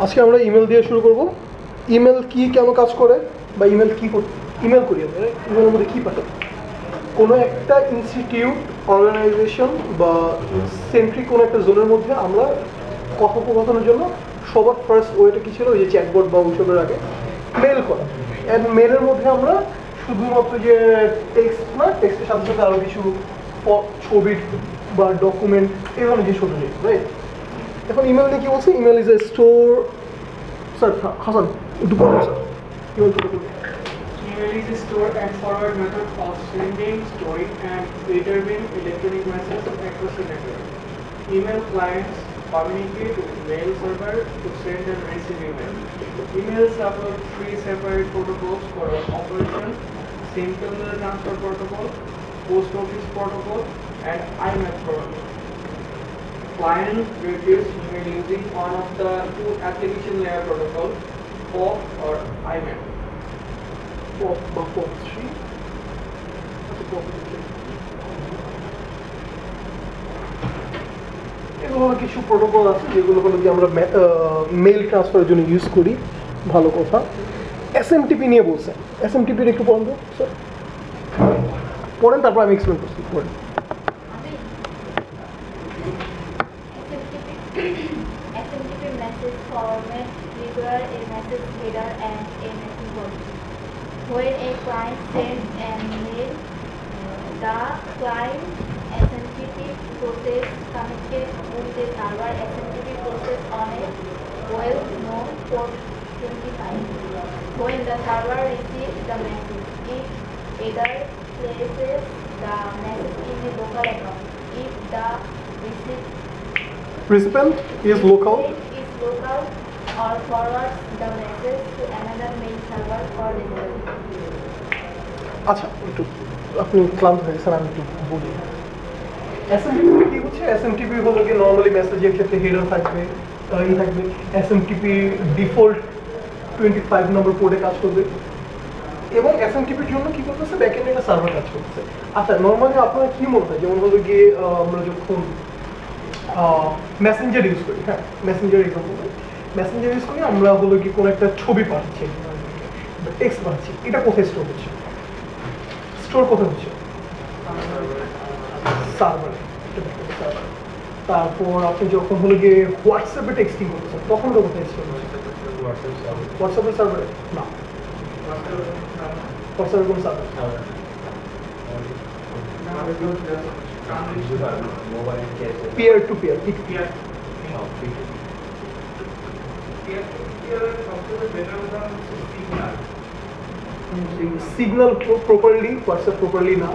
আজকে আমরা ইমেল দিয়ে শুরু করব। ইমেল কি কেন কাজ করে বা ইমেল কি ইমেল করি আমরা ইমেলের মধ্যে কী পাঠাই। কোনো একটা ইনস্টিটিউট অর্গানাইজেশন বা সেন্ট্রিক কোনো একটা জোনের মধ্যে আমরা কথোপকথনের জন্য সবার ফার্স্ট ওয়েটা কী ছিল, ওই যে চ্যাটবোর্ড বা ওইসবের আগে মেল করা। অ্যান্ড মেলের মধ্যে আমরা শুধুমাত্র যে টেক্সট না, টেক্সটের সাথে সাথে আরও কিছু ছবি বা ডকুমেন্ট এই ধরনের জিনিস হতে চাই, রাইট? এখন ইমেল নিয়ে কী বলছে, email is a store. Sir Hasan একটু পড়ুন স্যার। ইমেল তো Email is a store and forward method of sending, storing, and returning electronic messages across the network. Email clients communicate with mail server to send and receive email. Email supports three separate protocols for operation: simple mail transfer protocol, post office protocol, and IMAP protocol. Client receives email using one of the two application layer protocols, POP or IMAP. POP বা POP3 এগুলো হলো কিছু protocol আছে যেগুলো হলো কি আমরা mail ট্রান্সফারের জন্য ইউজ করি। ভালো কথা। এসএমটিপি নিয়ে বলছেন, এসএমটিপির একটু পড়েন তো স্যার, পড়েন তারপর আমি এক্সপ্লেন করছি। পড়েন। SMTP message format require a message header and a message body. When a client sends an email, the client SMTP process connected with the server SMTP process on a well-known port 25. When the server receives the message, it either places the message in a local account. If the recipient is local or forwards the message to another mail server for delivery. আচ্ছা, একটু আপনি ক্লান্ত হয়ে গেছেন, আমি একটু বলি। SMTP কি হচ্ছে? এসএমটিপি হলো কি নর্মালি মেসেজের ক্ষেত্রে হেডার থাকবে, থাকবে। এসএমটিপি ডিফল্ট 25 নম্বর পোর্টে কাজ করবে এবং এসএমটিপির জন্য কি করতেছে, ব্যাকএন্ডে একটা সার্ভার কাজ করতেছে। আচ্ছা, নর্মালি আপনারা কি মনে হয়, যেমন হলো গিয়ে আমরা যখন মেসেঞ্জার ইউজ করি, হ্যাঁ মেসেঞ্জার এক্সাম্পল, মেসেঞ্জার ইউজ করি আমরা হলো কি কোনো একটা ছবি পাচ্ছি, টেক্সট পাচ্ছি, এটা কোথায় স্টোর হচ্ছে? স্টোর কোথায় হচ্ছে? সার্ভারে। তারপর আপনি যখন হলো গিয়ে হোয়াটসঅ্যাপে টেক্সটিং করতেছেন তখন ওটা কোথায় স্টোর হচ্ছে? হোয়াটসঅ্যাপের সার্ভারে না, হোয়াটসঅ্যাপের কোনো server peer to peer, signal properly, WhatsApp properly না,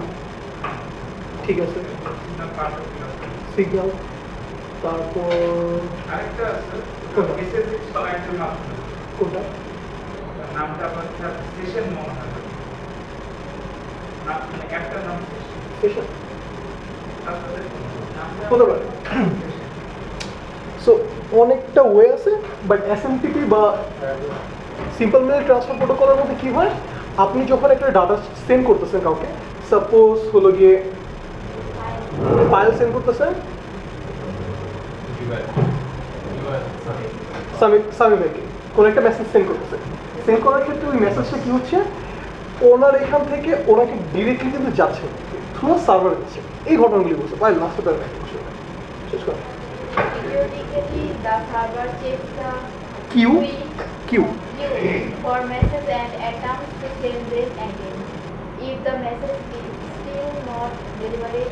ঠিক আছে সিগন্যাল। তারপর আরেকটা আছে কোনটা নামটা আপনার সেশন মনে হয় না, একটা নাম সেশন হতে পারে। সো অনেকটা ওয়ে আছে, বাট এসএমটিপি বা সিম্পল মেল ট্রান্সফার প্রোটোকলের মধ্যে কি হয়, আপনি যখন একটা ডাটা সেন্ড করতেছেন কাউকে, সাপোজ হলো গিয়ে ফাইল সেন্ড করতেছেন সামি ভাইকে, কোনো একটা মেসেজ সেন্ড করতেছে, সেন্ড করার ক্ষেত্রে ওই মেসেজটা কি হচ্ছে, ওনার এখান থেকে ওনাকে ডিরেক্টলি কিন্তু যাচ্ছে থ্রু সার্ভার দিচ্ছে। এই ঘটনাগুলি বলছে ভাই লাস্টে তার শেষ করে Periodically, the server checks the queue for message and attempts to send them again. If the message is still not delivered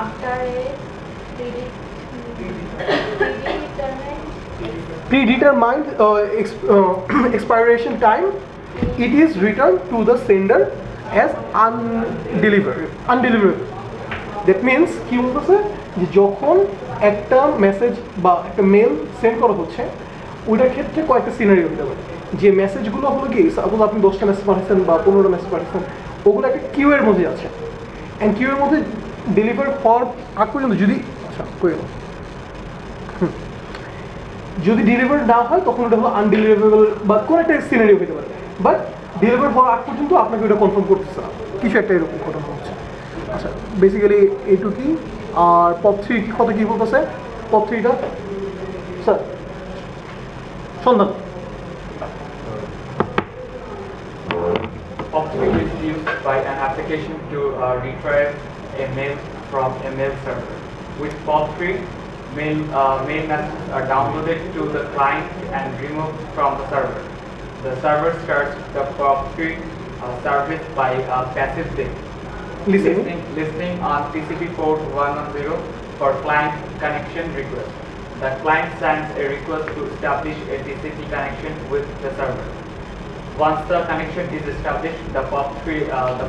after a predetermined expiration time, it is returned to the sender as undeliverable. That means কি বলতেছে, যে যখন একটা message বা একটা mail send করা হচ্ছে ওইটার ক্ষেত্রে কয়েকটা সিনারিও হতে পারে। যে মেসেজগুলো হলো কি, সাপোজ আপনি 10টা মেসেজ পাঠিয়েছেন বা 15টা মেসেজ পাঠিয়েছেন, ওগুলো একটা কিউয়ের মধ্যে আছে, অ্যান্ড কিউয়ের মধ্যে ডেলিভার হওয়ার আগ পর্যন্ত যদি যদি ডেলিভার না হয় তখন ওটা হলো আনডেলিভারেবল বা কোনো একটা সিনারিও হতে পারে। বাট ডেলিভার হওয়ার আগ পর্যন্ত আপনাকে ওটা কনফার্ম করতেছে না, কিছু একটা এরকম ঘটনা হচ্ছে। আচ্ছা, বেসিক্যালি এইটুকুই। আর POP3 কথা কী বলতেছে? POP3টা স্যার সন্ধান। POP3 is used by an application to retrieve a mail from a mail server. With POP3, mail messages are downloaded to the client and removed from the server. The server starts the POP3 service by passive listening on TCP port 110 for client connection request. The client sends a request to establish a TCP connection with the server. Once the connection is established, the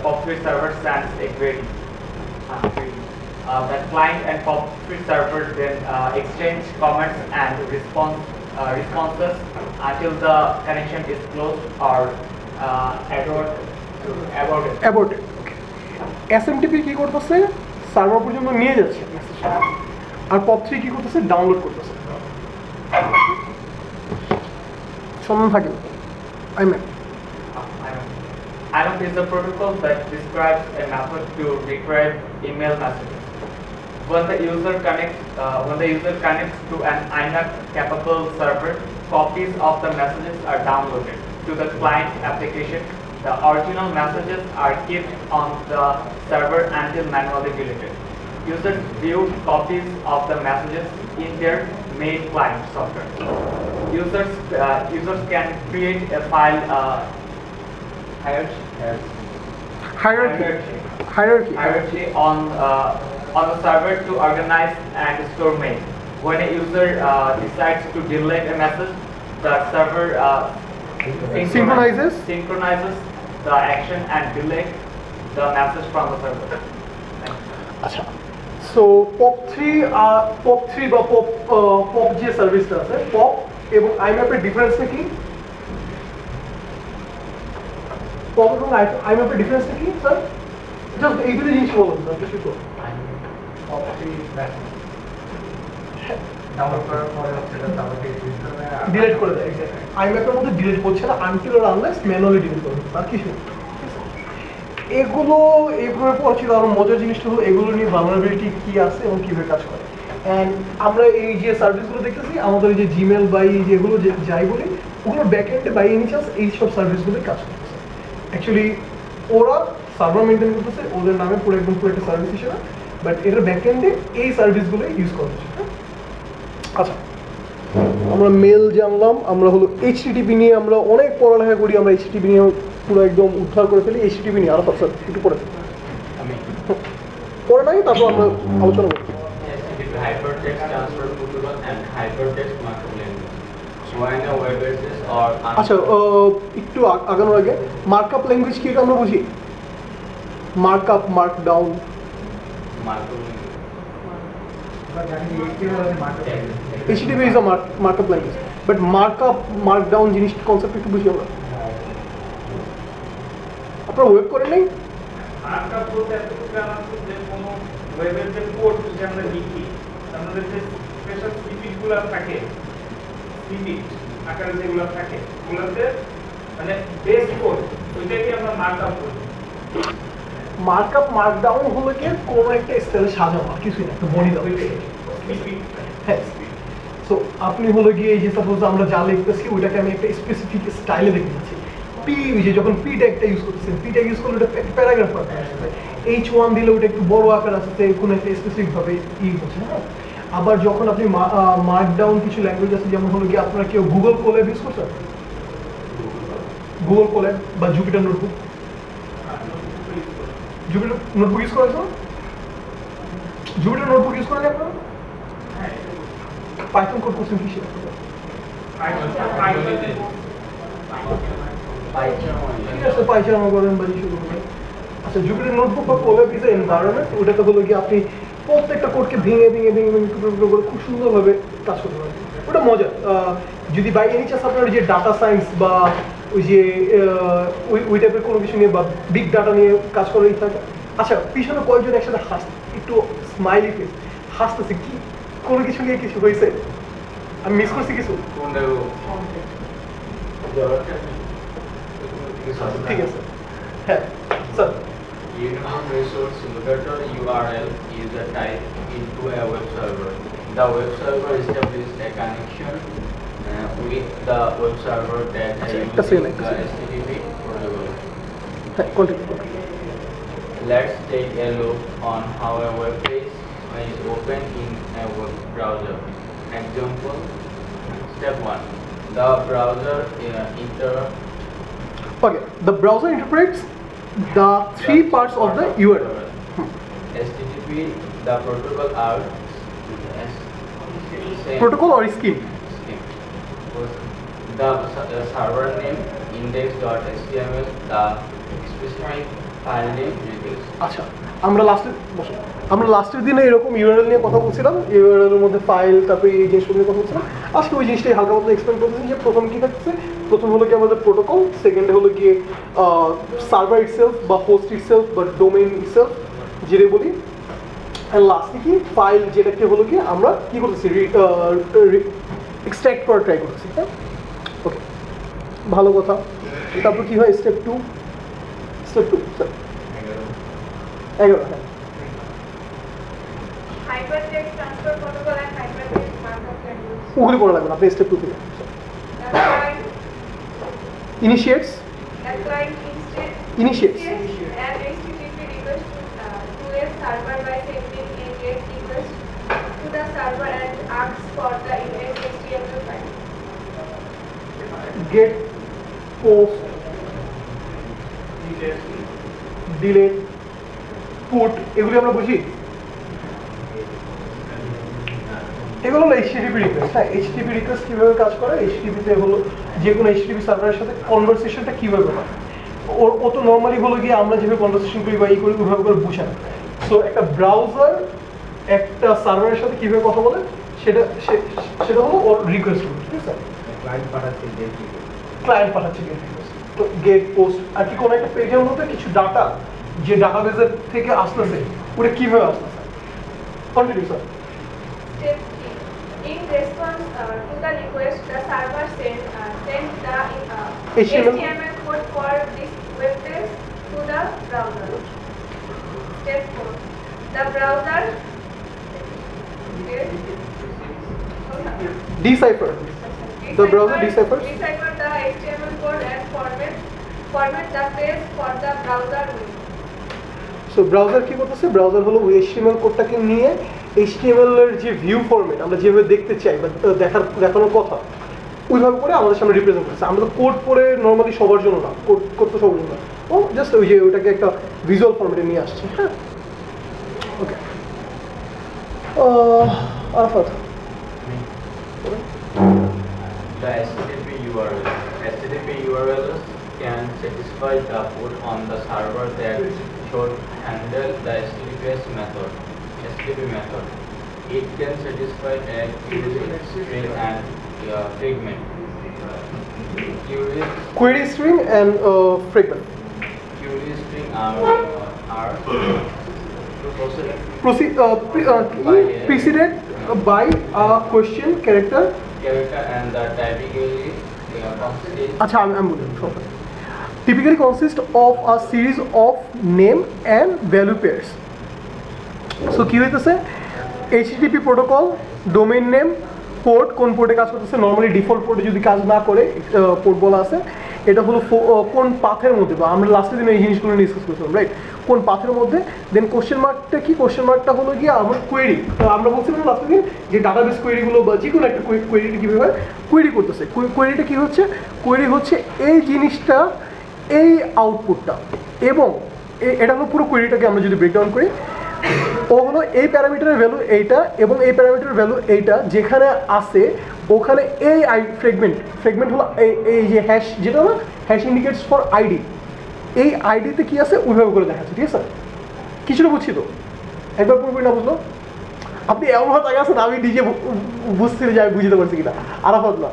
POP3 server sends a query. The client and POP3 server then exchange comments and responses until the connection is closed or aborted. Aborted. SMTP কি করতেছে, server পর্যন্ত নিয়ে যাচ্ছে মেসেজটা, আর POP3 কি করতেছে, download করতেছে। সমান থাকে iMap. IMAP is a protocol that describes a method to retrieve email messages. When the user connects to an IMAP-capable server, copies of the messages are downloaded to the client application. The original messages are kept on the server until manually deleted. Users view copies of the messages in their mail client software. Users can create a file hierarchy on the server to organize and store mail. When a user decides to delete a message, the server synchronizes the action and delete the message from the server. আচ্ছা, so POP3 বা POP যে সার্ভিসটা আছে, POP এবং আইম্যাপের ডিফারেন্সটা কি? POP এবং আইম্যাপের ডিফারেন্সটা কি স্যার? জাস্ট এই দুটো জিনিস বলুন স্যার, কিছু তো ডিলিট করে দেয়। আইম্যাপের মধ্যে ডিলিট হচ্ছে না until or unless manually delete করবে, আর কিছু। এগুলো এইভাবে পড়া ছিল। আরো মজার জিনিসটা হলো এগুলো নিয়ে ভালনারেবিলিটি কি আছে এবং কিভাবে কাজ করে। অ্যান্ড আমরা এই যে সার্ভিসগুলো দেখতেছি, আমাদের এই যে জিমেল বা এই যেগুলো যাই বলি, ওগুলো ব্যাকএন্ডে বাই এনি চান্স এই সব সার্ভিসগুলোই কাজ করতেছে। অ্যাকচুয়ালি ওরা সার্ভার মেনটেন করতেছে ওদের নামে পুরো একদম পুরো একটা সার্ভিস হিসেবে, বাট এটার ব্যাকএন্ডে এই সার্ভিসগুলো ইউজ করা হচ্ছে। আচ্ছা, আমরা মেল জানলাম, আমরা হলো HTTP নিয়ে আমরা অনেক পড়ালেখা করি, আমরা HTTP নিয়ে পুরো একদম উদ্ধার করে ফেলি। HTTP নিয়ে আরো স্যার একটু পড়ে পড়ে নাই, তারপর আমরা আলোচনা করি। Hypertext transfer protocol and hypertext markup language. When a web address or আচ্ছা, একটু আগানোর আগে মার্কআপ ল্যাঙ্গুয়েজ কি এটা আমরা বুঝি? Markup, Markdown. markup language. HTTP is a markup language, but markup, markdown জিনিস কনসেপ্ট একটু বুঝি আমরা। আপনারা ওয়েব করে নেই? মার্কআপ বলতে এতটুকু জানা আছে যে কোনো ওয়েবের যে কোড যে আমরা লিখি, আমাদের যে স্পেশাল স্নিপেটগুলো থাকে, স্নিপেট আকারে যেগুলো থাকে, ওগুলোতে মানে বেস কোড, ওইটাকে আমরা মার্কআপ বলি। মার্কআপ, মার্কডাউন হলো কি কোনো একটা স্টাইলে সাজানো, কিছুই না, একটা বডি দাও। হ্যাঁ, সো আপনি হলো গিয়ে এই যে সাপোজ আমরা যা লিখতেছি ওইটাকে আমি একটা স্পেসিফিক স্টাইলে লিখে দিচ্ছি। যে যখন পি ট্যাগটা ইউজ করতেছেন, পি ট্যাগ ইউজ করলে ওটা একটা প্যারাগ্রাফ আকারে আসছে, H1 দিলে ওটা একটু বড় আকার আসছে, কোনো একটা স্পেসিফিকভাবে করছে। হ্যাঁ, আবার যখন আপনি মার্কডাউন কিছু ল্যাঙ্গুয়েজ আছে, যেমন হলো গিয়ে আপনারা কেউ গুগল কোল্যাব ইউজ করছেন? গুগল কোল্যাব বা Jupiter notebook, Jupiter notebook use করেছেন? জুপিটার নোটবুক ইউজ করেন আপনারা? পাইথন কোড করছেন কি সেটা? ঠিক আছে, পাইথন করেন বা ইস্যু করেন। আচ্ছা, জুপিটার নোটবুক বা কোল্যাব ইজ এনভায়রনমেন্ট, ওটাতে হলো গিয়ে আপনি প্রত্যেকটা কোডকে ভেঙে ভেঙে ভেঙে ভেঙে টুকরো টুকরো করে খুব সুন্দরভাবে কাজ করতে পারেন। ওটা মজা। যদি বাই এনি চান্স আপনার যে ডাটা সায়েন্স বা ওই যে ওই টাইপের কোনো কিছু নিয়ে বা বিগ ডাটা নিয়ে কাজ করার ইচ্ছা থাকে, আচ্ছা পিছনে কয়েকজন একসাথে একটু স্মাইলি ফেস হাসতেছে, কি কোনো কিছু নিয়ে কিছু হয়েছে? আমি মিস করছি কিছু? ঠিক আছে, হ্যাঁ sir. Uniform resource locator URL is a type into a web server. The web server establishes a connection with the the web server that are using একটা second, the HTTP protocol. হ্যাঁ continue. Let's take a look on how a web page is opened in a web browser. Example, step 1. The browser Okay, the browser interprets the three parts of the URL. HTTP, the protocol are same Protocol or scheme? scheme. The server name index.html, the specific file name details. আচ্ছা আমরা লাস্টের দিনে এরকম URL নিয়ে কথা বলছিলাম, URL এর মধ্যে ফাইল, তারপরে এই জিনিসগুলো নিয়ে কথা বলছিলাম। আজকে ওই জিনিসটাই হালকা মতো এক্সপ্লেন করতেছি যে প্রথম কি থাকছে, প্রথম হলো কি আমাদের প্রোটোকল, সেকেন্ডে হলো গিয়ে সার্ভার ইটসেলফ বা হোস্ট ইটসেলফ বা ডোমেইন ইটসেলফ যেটা বলি, অ্যান্ড লাস্টে কি ফাইল, যেটাকে হলো কি আমরা কি করতেছি এক্সট্র্যাক্ট করার ট্রাই করতেছি। হ্যাঁ ওকে, ভালো কথা। তারপর কি হয় স্টেপ টু স্যার 11 হ্যাঁ। Hypertext transfer protocol and hypertext markup language. ওগুলি পড়া লাগবে না, আপনি স্টেপ 2 থেকে ইনিশিয়েটস The client Initiates. an HTTP request to a server by sending a GET request to the server and asks for the index HTML file. get, post, delete, put, এগুলি আমরা বুঝি। এগুলো হলো HTTP রিকোয়েস্ট। হ্যাঁ, HTTP request কীভাবে কাজ করে, HTTP তে হলো যে কোনো HTTP সার্ভারের সাথে কনভারসেশনটা কীভাবে হয়, ও তো নর্মালি হলো গিয়ে আমরা যেভাবে কনভারসেশন করি বা করি ওইভাবে করে বুঝে না। সো একটা ব্রাউজার একটা সার্ভারের সাথে কীভাবে কথা বলে সেটা হলো ওর রিকোয়েস্ট, ঠিক আছে? ক্লায়েন্ট পাঠাচ্ছে গেট রিকোয়েস্ট, তো গেট পোস্ট আর কি কোনো একটা পেজের মধ্যে কিছু ডাটা যে ডাটাবেসের থেকে আসতেছে ওটা কীভাবে আসতেছে। Continue sir. Step 3. In response to the request, the server send the HTML code for this web page to the browser. Step 4. The browser Decipher. The browser deciphers? Decipher the HTML code and format the page for the browser window. So browser কি করতেছে, browser হলো ওই HTML কোডটাকে নিয়ে HTML এর যে view format আমরা যেভাবে দেখতে চাই বা দেখানোর কথা ওইভাবে করে আমাদের সামনে রিপ্রেজেন্ট করছে। আমরা তো কোড পড়ে নর্মালি সবার জন্য না, কোড করতে সবার জন্য না, ও জাস্ট ওই যে ওইটাকে একটা ভিজুয়াল ফরম্যাটে নিয়ে আসছে। হ্যাঁ ওকে, Arafat. The HTTP URLs can satisfy the put on the server that should handle the HTTP method. It can satisfy a query string and fragment. Query string and fragment. Query string are preceded by a question character and the typically consists. আচ্ছা আমি বলি typically consist of a series of name and value pairs. So কি হইতেছে, HTTP protocol, domain name, port, কোন পোর্টে কাজ করতেছে, normally default পোর্টে যদি কাজ না করে পোর্ট বলা আছে, এটা হলো কোন পাথের মধ্যে, বা আমরা লাস্টের দিনে এই জিনিসগুলো ডিসকাস করছিলাম রাইট, কোন পাথের মধ্যে। দেন কোশ্চেন মার্কটা কি, কোশ্চেন মার্কটা হলো গিয়ে আমার কোয়েরি, আমরা বলছিলাম লাস্টের দিন যে ডাটাবেস কোয়েরিগুলো বা যে কোনো একটা কোয়েরিটা কীভাবে কোয়েরি করতেছে, কোয়েরিটা কী হচ্ছে, কোয়েরি হচ্ছে এই জিনিসটা, এই আউটপুটটা, এবং এটা হলো পুরো কোয়েরিটাকে আমরা যদি ব্রেকডাউন করি, ও হলো এই প্যারামিটারের ভ্যালু এইটা এবং এই প্যারামিটারের ভ্যালু এইটা, যেখানে আসে ওখানে এই ফ্রেগমেন্ট হলো এই যে হ্যাশ, যেটা না হ্যাশ ইন্ডিকেটস ফর আইডি, এই আইডিতে কি আছে ওইভাবে করে দেখাচ্ছে, ঠিক আছে? কিছুটা বুঝছি তো, একবার পুরোপুরি না বুঝলো, আপনি এমনভাবে তাকে আছেন আমি নিজে বুঝতে যে আমি বুঝতে পারছি কিনা, আরাফাত না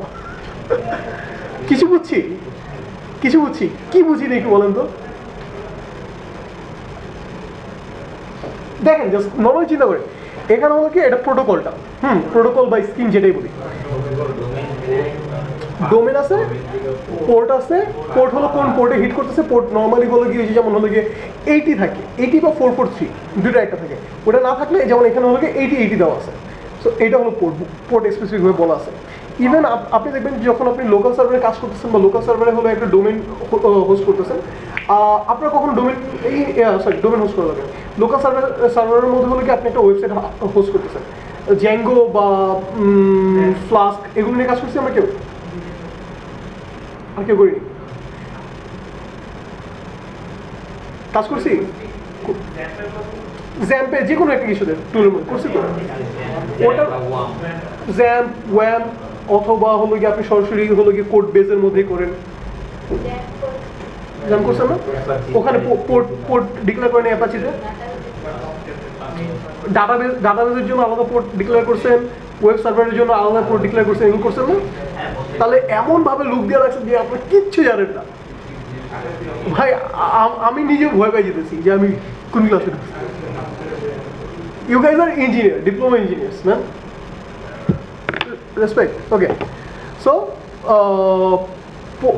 কিছু বুঝছি কি বুঝি না একটু বলেন তো। দেখেন জাস্ট নর্মালি চিন্তা করে, এখানে হলো কি এটা প্রোটোকলটা, প্রোটোকল বা স্কিম যেটাই বলি, ডোমেন আছে, পোর্ট আছে, পোর্ট হলো কোন পোর্টে হিট করতেছে, পোর্ট নর্মালি হলো গিয়ে যেমন হলো গিয়ে 80 থাকে, 80 বা 443 দুটো একটা থাকে, ওটা না থাকলে যেমন এখানে হলো গিয়ে 80 দেওয়া আছে। সো এটা হলো পোর্ট স্পেসিফিকভাবে বলা আছে। ইভেন আপনি দেখবেন যখন আপনি লোকাল সার্ভারে কাজ করতেছেন বা লোকাল সার্ভারে হলো একটা ডোমেন হোস্ট করতেছেন, আপনার কখনো ডোমেন ডোমেন হোস্ট করা লাগে। লোকাল সার্ভারের মধ্যে হলো কি আপনি একটা ওয়েবসাইট হোস্ট করতেছেন, জ্যাঙ্গো বা ফ্লাস্ক এগুলো নিয়ে কাজ করছি আমরা কেউ? আর কেউ করিনি? কাজ করছি জ্যাম্পে, যে কোনো একটা কিছুতে টুলের মধ্যে করছি তো। ওটা জ্যাম্প, ওয়াম, অথবা হলো গিয়ে আপনি সরাসরি হলো গিয়ে কোড বেজের মধ্যে করেন। জ্যাম্প করছেন না? ওখানে পোর্ট ডিক্লেয়ার করেন অ্যাপাচিতে। ডাটাবেজের জন্য আলাদা পোর্ট ডিক্লেয়ার করছেন, ওয়েব সার্ভারের জন্য আলাদা পোর্ট ডিক্লেয়ার করছেন, এগুলো করছেন না? তাহলে এমনভাবে লুক দিয়ে রাখছেন যে আপনার কিচ্ছু জানেন না ভাই। আমি নিজে ভয় পেয়ে যেতেছি যে আমি কোন ক্লাসে ঢুকছি। You guys are engineer, diploma engineers, ma'am, respect. Okay, so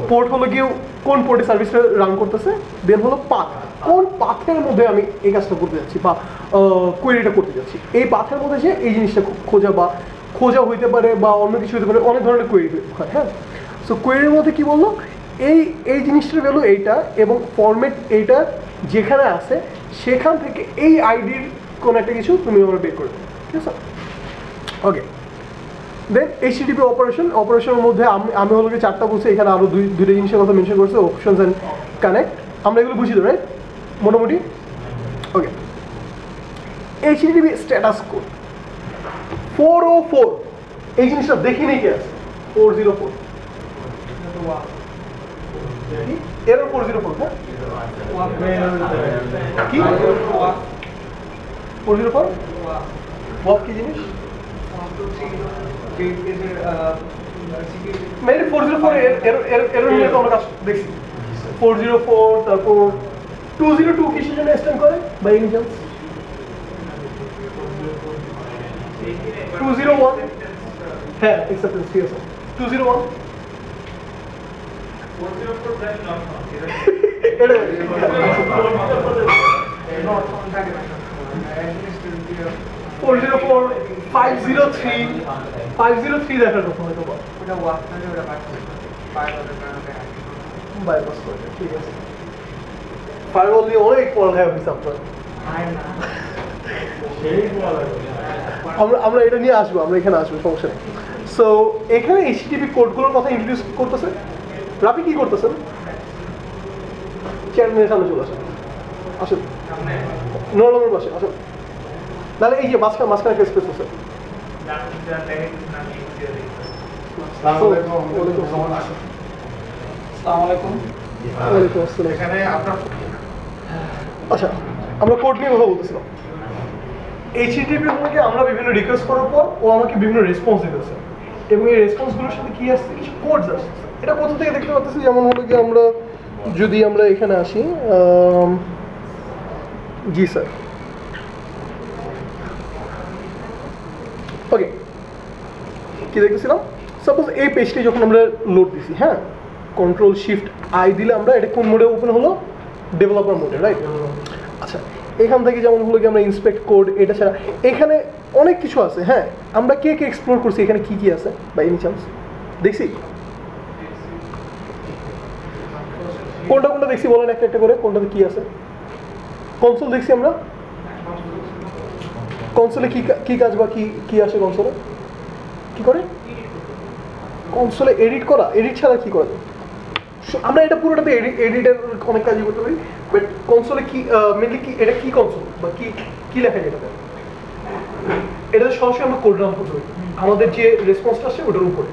port হলো গিয়ে কোন পোর্টে সার্ভিসটা রান করতেছে, দেন হলো পাথ, কোন পাথের মধ্যে আমি এই কাজটা করতে যাচ্ছি বা কোয়েরিটা করতে যাচ্ছি। এই পাথের মধ্যে যে এই জিনিসটা খোঁজা হইতে পারে বা অন্য কিছু হতে পারে, অনেক ধরনের কোয়েরি হয়। হ্যাঁ, সো কোয়েরির মধ্যে কি বললো, এই জিনিসটার ভ্যালু এইটা এবং ফরম্যাট এইটা যেখানে আছে সেখান থেকে এই আইডির কোনো একটা কিছু তুমি আমরা বের করে দেবে, ঠিক আছে? ওকে, দেন এইচটিটিপি অপারেশনের মধ্যে আমি হলো গিয়ে 4টা বলছি, এখানে আরও দুইটা জিনিসের কথা মেনশন করছে, অপশনস অ্যান্ড কানেক্ট। আমরা এগুলো বুঝি তো, রাইট, মোটামুটি? ওকে, এইচটিটিপি স্ট্যাটাস কোড 404, এই জিনিসটা দেখিনি কি আছে? 404 এরর 404, হ্যাঁ কি 404 ওয়াক কি জিনিস? মেইনলি 404 এরর নিয়ে তো আমরা কাজ দেখছি। 404, তারপর 202 কিসের জন্য স্ট্যান্ড করে বাই এনি চান্স? 201, হ্যাঁ, অ্যাকসেপ্টেন্স, ঠিক আছে। 201 404, 503 দেখার কথা হয়তো বা বাইপাস করে, ঠিক আছে। ফায়ারওয়াল নিয়ে অনেক পড়ালেখা হয়েছে আপনার। আমরা এটা নিয়ে আসবো, আমরা এখানে আসবো, সমস্যা নেই। সো এখানে এইচটিটিপি কোডগুলোর কথা ইন্ট্রোডিউস করতেছে। রাফি কি করতেছেন? চেয়ারম্যানের সামনে চলে আসেন, আসেন, নরমের পাশে আসেন। তাহলে এই যে মাঝখানে একটা স্পেস আছে। আচ্ছা, আমরা কোড নিয়ে কথা বলতেছিলাম। এইচটিটিপি থেকে আমরা বিভিন্ন রিকোয়েস্ট করার পর ও আমাকে বিভিন্ন রেসপন্স দিতেছে এবং এই রেসপন্সগুলোর সাথে কি আসছে, কিছু কোডস আসছে। এটা কোথা থেকে দেখতে পাচ্ছি? যেমন হলো কি আমরা এখানে আসি, জি স্যার, ওকে, কি দেখতেছিলাম? সাপোজ এই পেজটি যখন আমরা লোড দিছি, হ্যাঁ, কন্ট্রোল শিফট আই দিলে আমরা এটা কোন মোডে ওপেন হলো? ডেভেলপার মোডে, রাইট? আচ্ছা, এখান থেকে যেমন হলো কি আমরা ইন্সপেক্ট কোড, এটা ছাড়া এখানে অনেক কিছু আছে। হ্যাঁ, আমরা কে এক্সপ্লোর করছি, এখানে কি আছে বাই এনি চান্স দেখছি? কোনটা দেখছি বলেন একটা করে, কোনটাতে কি আছে? কনসোল দেখছি আমরা। কনসোলে কি কাজ বা কি আসে? কনসোলে কি করে? কনসোলে এডিট করা, এডিট ছাড়া কি করা যায়? আমরা এটা পুরোটাতে এডিটের অনেক কাজই করতে পারি, বাট কনসোলে কি মেনলি কি, এটা কি কনসোল বা কি লেখা যায় এটাতে? এটাতে সরাসরি আমরা কোড রান করতে পারি আমাদের যে রেসপন্সটা আসে ওটার উপরে।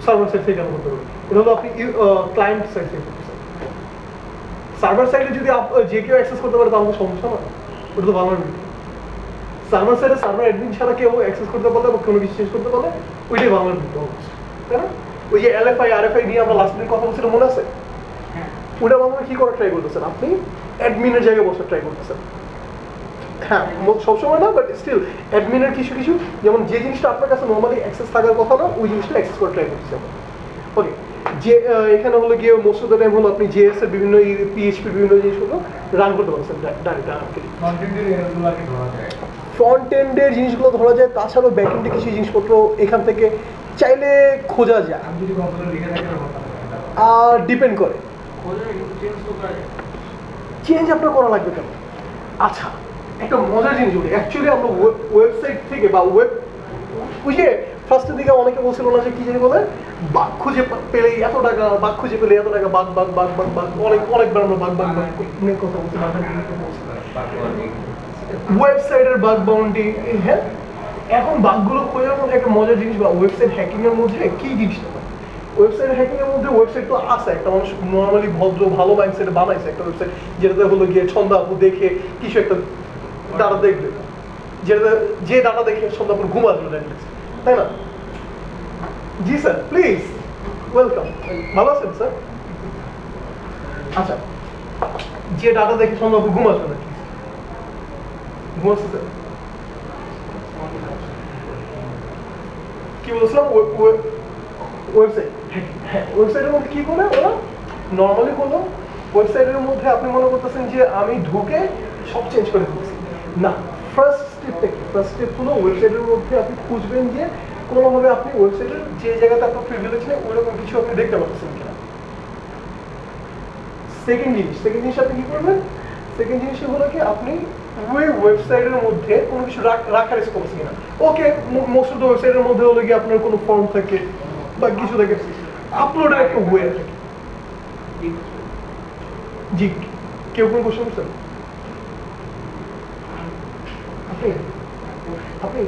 সার্ভার সাইড থেকে রান করতে পারি। এটা হলো আপনি ক্লায়েন্ট সাইড থেকে করতেছেন। সার্ভার সাইডে যদি যে কেউ অ্যাক্সেস করতে পারে তাহলে সমস্যা না, ওটা তো ভালনারেবিলিটি। সার্ভার সাইডে সার্ভার অ্যাডমিন ছাড়া কেউ অ্যাক্সেস করতে পারলে বা কোনো কিছু চেঞ্জ করতে পারলে ওইটাই ভালনারেবিলিটি, তাই না? ওই যে এলএফআই আরএফআই নিয়ে আমরা লাস্ট দিন কথা বলছিলাম, মনে আছে? ওটা আপনারা কি করা ট্রাই করতেছেন? আপনি অ্যাডমিনের জায়গায় বসার ট্রাই করতেছেন। হ্যাঁ, সবসময় না, বাট স্টিল অ্যাডমিনের কিছু যেমন যে জিনিসটা আপনার কাছে নর্মালি অ্যাক্সেস থাকার কথা না, ওই জিনিসটা অ্যাক্সেস করার ট্রাই করতেছেন। ওকে, যে এখানে হলো গিয়ে মোস্ট অফ দ্য টাইম হলো আপনি জেএস এর বিভিন্ন পিএইচপি বিভিন্ন জিনিসগুলো রান করতে পারছেন ডাইরেক্ট। ফ্রন্ট এন্ডের জিনিসগুলো ধরা যায়, তাছাড়াও ব্যাক এন্ডে কিছু জিনিসপত্র এখান থেকে চাইলে খোঁজা যায়। আর ডিপেন্ড করে, চেঞ্জ আপনার করা লাগবে কেন। আচ্ছা, একটা মজার জিনিস বলি, অ্যাকচুয়ালি আমরা ওয়েবসাইট থেকে বা ওই যে ফার্স্টের দিকে অনেকে বলছিল না যে কি জানি বলে, বাঘ খুঁজে পেলে এত টাকা, বাঘ খুঁজে পেলে এত টাকা, বাঘ বাঘ বাঘ বাঘ বাঘ, অনেকবার আমরা বাঘ বাঘ বাঘ কথা বলছি, ওয়েবসাইটের বাগ বাউন্ডি। হ্যাঁ, এখন বাগগুলো খোঁজার মধ্যে একটা মজার জিনিস বা ওয়েবসাইট হ্যাকিং এর মধ্যে কি জিনিসটা, ওয়েবসাইট হ্যাকিং এর মধ্যে ওয়েবসাইট তো আছে, একটা মানুষ নর্মালি ভদ্র ভালো মাইন্ডসেট বানাইছে একটা ওয়েবসাইট, যেটাতে হলো গিয়ে ছন্দা আপু দেখে কিছু একটা ডাটা দেখবে, যেটা যে ডাটা দেখে ছন্দা আপু ঘুম আসবে, তাই না? জি স্যার, প্লিজ ওয়েলকাম, ভালো আছেন স্যার? আচ্ছা, যে ডাটা দেখে ছন্দা আপু ঘুম আসবে না, ঘুমাচ্ছে স্যার? কি বলছিলাম, ওয়েবসাইট, হ্যাঁ, ওয়েবসাইটের মধ্যে কি করে ওরা নর্মালি হলো, ওয়েবসাইটের মধ্যে আপনি মনে করতেছেন যে আমি ঢুকে সব চেঞ্জ করে দিচ্ছি না। ফার্স্ট স্টেপটা কি? ফার্স্ট স্টেপ হলো ওয়েবসাইটের মধ্যে আপনি খুঁজবেন যে কোনোভাবে আপনি ওয়েবসাইটের যে জায়গাতে আপনার প্রিভিলেজ নেই ওইরকম কিছু আপনি দেখতে পাচ্ছেন কিনা। সেকেন্ড জিনিস আপনি কি করবেন, সেকেন্ড জিনিস হলো কি আপনি ওই ওয়েবসাইটের মধ্যে কোনো কিছু রাখার স্কোপ আছে কিনা। ওকে, মোস্ট অফ দ্য ওয়েবসাইটের মধ্যে হলো কি আপনার কোনো ফর্ম থাকে বা কিছু থাকে, আপলোডের একটা ওয়ে থাকে। জি, কেউ কোনো কোশ্চেন করছেন? আপনি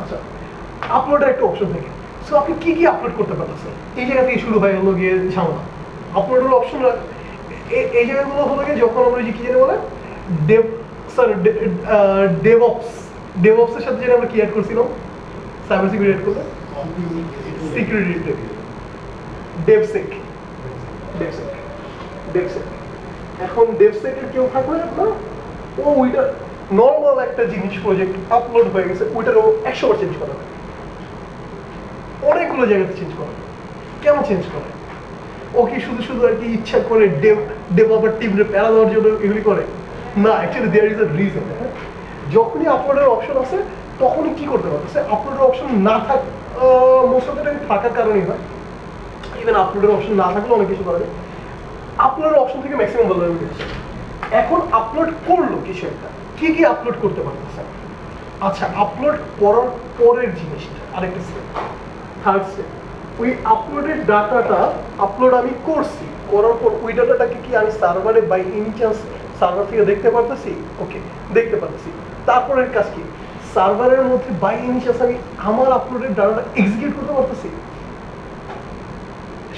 আচ্ছা, আপলোডের একটা অপশন থাকে। সো আপনি কি কি আপলোড করতে পারতেছেন, এই জায়গা থেকে শুরু হয় হলো গিয়ে ঝামেলা। আপলোডের অপশন এই জায়গাগুলো হলো গিয়ে যখন আমরা যে কি জানি বলে ডেভঅপসের সাথে যেটা আমরা কি অ্যাড করছিলাম, সাইবার সিকিউরিটি অ্যাড করলে সিকিউরিটি ডেভসেক। এখন ডেভসেকের কেউ থাকলে আপনার ওইটা নর্মাল একটা জিনিস প্রজেক্ট আপলোড হয়ে গেছে, ওইটারও 100বার চেঞ্জ করা হয়, অনেকগুলো জায়গাতে চেঞ্জ করা হয়। কেন চেঞ্জ করে? ও কি শুধু আর কি ইচ্ছা করে ডেভেলপার টিমরে প্যারা দেওয়ার জন্য এগুলি করে? না, actually there is a reason. যখনই আপলোডের অপশন আছে তখনই কি করতে পারতেছে, আপলোডের অপশন না মোস্ট অফ দ্য টাইম থাকার কারণেই হয়, ইভেন আপলোডের অপশন না থাকলে অনেক কিছু করা যায়। আপলোডের অপশন থেকে ম্যাক্সিমাম ভালনারেবিলিটি আছে। এখন আপলোড করলো কিছু একটা, কি কি আপলোড করতে পারতেছে? আচ্ছা, আপলোড করার পরের জিনিসটা আরেকটা স্টেপ, থার্ড স্টেপ, ওই আপলোডের ডাটাটা আপলোড আমি করছি, করার পর ওই ডাটাটাকে কি আমি সার্ভারে বাই এনি চান্স সার্ভার থেকে দেখতে পারতেছি? ওকে, দেখতে পারতেছি। তারপরের কাজ কি, সার্ভারের মধ্যে বাই এনি চান্স আমি আমার আপলোডের ডাটাটা এক্সিকিউট করতে পারতেছি?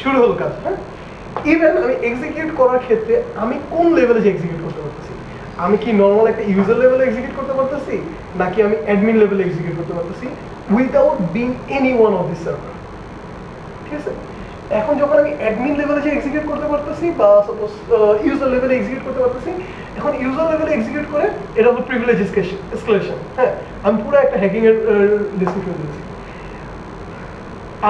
শুরু হলো কাজ। হ্যাঁ, ইভেন আমি এক্সিকিউট করার ক্ষেত্রে আমি কোন লেভেলে যে এক্সিকিউট করতে পারতেছি, আমি কি নর্মাল একটা ইউজার লেভেলে এক্সিকিউট করতে পারতেছি, নাকি আমি অ্যাডমিন লেভেলে এক্সিকিউট করতে পারতেছি without being any one of this server. ঠিক আছে, এখন যখন আমি অ্যাডমিন লেভেলে যে এক্সিকিউট করতে পারতেছি বা সাপোজ ইউজার লেভেলে এক্সিকিউট করতে পারতেছি, এখন ইউজার লেভেলে এক্সিকিউট করে এটা হলো প্রিভিলেজ এসকেলেশন। হ্যাঁ, আমি পুরো একটা হ্যাকিং এর ডিসক্রিপশন দিয়েছি।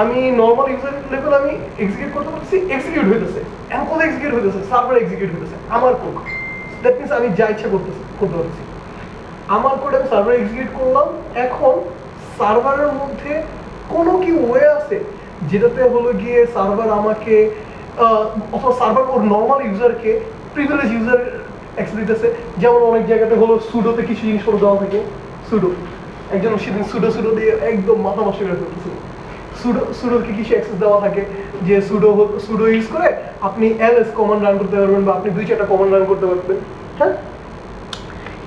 আমি নর্মাল ইউজার লেভেল আমি এক্সিকিউট করতে পারতেছি, এক্সিকিউট হইতেছে। এখন কোথায় এক্সিকিউট হইতেছে? সার্ভারে এক্সিকিউট হইতেছে আমার কোড। দ্যাট মিনস আমি যা ইচ্ছা করতে পারতেছি, আমার কোড আমি সার্ভারে এক্সিকিউট করলাম। এখন সার্ভারের মধ্যে কোনো কি ওয়ে আছে যেটাতে হলো গিয়ে সার্ভার আমাকে অথবা সার্ভার ওর নর্মাল ইউজারকে প্রিভিলেজ ইউজার অ্যাক্সেস দিতেছে? যেমন অনেক জায়গাতে হলো সুডোতে কিছু জিনিসপত্র দেওয়া থাকে, সুডো একজন সেদিন সুডো দিয়ে একদম মাথা নষ্ট করে ফেলতেছিল। সুডোকে কিছু অ্যাক্সেস দেওয়া থাকে যে সুডো ইউজ করে আপনি এলএস কমান্ড রান করতে পারবেন বা আপনি 2-4টা কমান্ড রান করতে পারবেন। হ্যাঁ,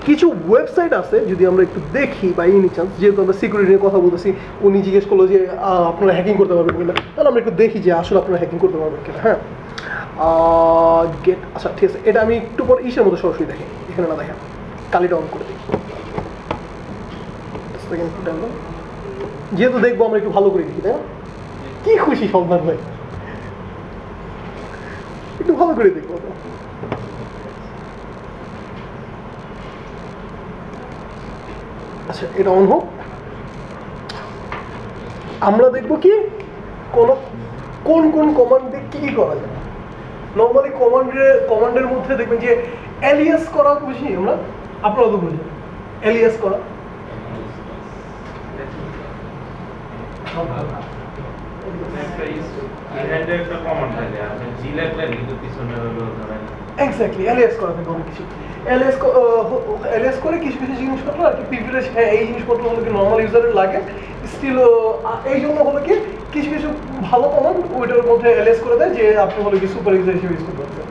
কিছু ওয়েবসাইট আছে, যদি আমরা একটু দেখি বা এনি চান্স, যেহেতু আমরা সিকিউরিটি নিয়ে কথা বলতেছি, উনি জিজ্ঞেস করলো যে আপনারা হ্যাকিং করতে পারবেন কিনা, তাহলে আমরা একটু দেখি যে আসলে আপনারা হ্যাকিং করতে পারবেন কিনা। হ্যাঁ, গেট, আচ্ছা ঠিক আছে, এটা আমি একটু পর ইসের মতো সরাসরি দেখি, এখানে না দেখেন, কালিটা অন করে দেখি, যেহেতু দেখবো আমরা একটু ভালো করে দেখি, তাই না? কি খুশি সন্ধান ভাই, একটু ভালো করে দেখবো। আচ্ছা, এটা অন হোক, আমরা দেখবো কি কোন কোন কমান্ড দিয়ে কি কি করা যায়। নর্মালি কমান্ডের মধ্যে দেখবেন যে অ্যালিয়াস করা বুঝি আমরা, আপনারা তো বুঝেন এলিয়াস করা এক্স্যাক্টলি এলিয়াস করা থাকে অনেক কিছু এলিয়াস করে কিছু কিছু জিনিসপত্র আর কি প্রিভিলেজ এই জিনিসপত্র হলো কি নর্মাল ইউজারের লাগে স্টিল এই জন্য হলো কি কিছু কিছু ভালো কমন ওইটার মধ্যে এলিয়াস করে দেয় যে আপনি হলো কি সুপার ইউজার হিসেবে ইউজ করতে পারছেন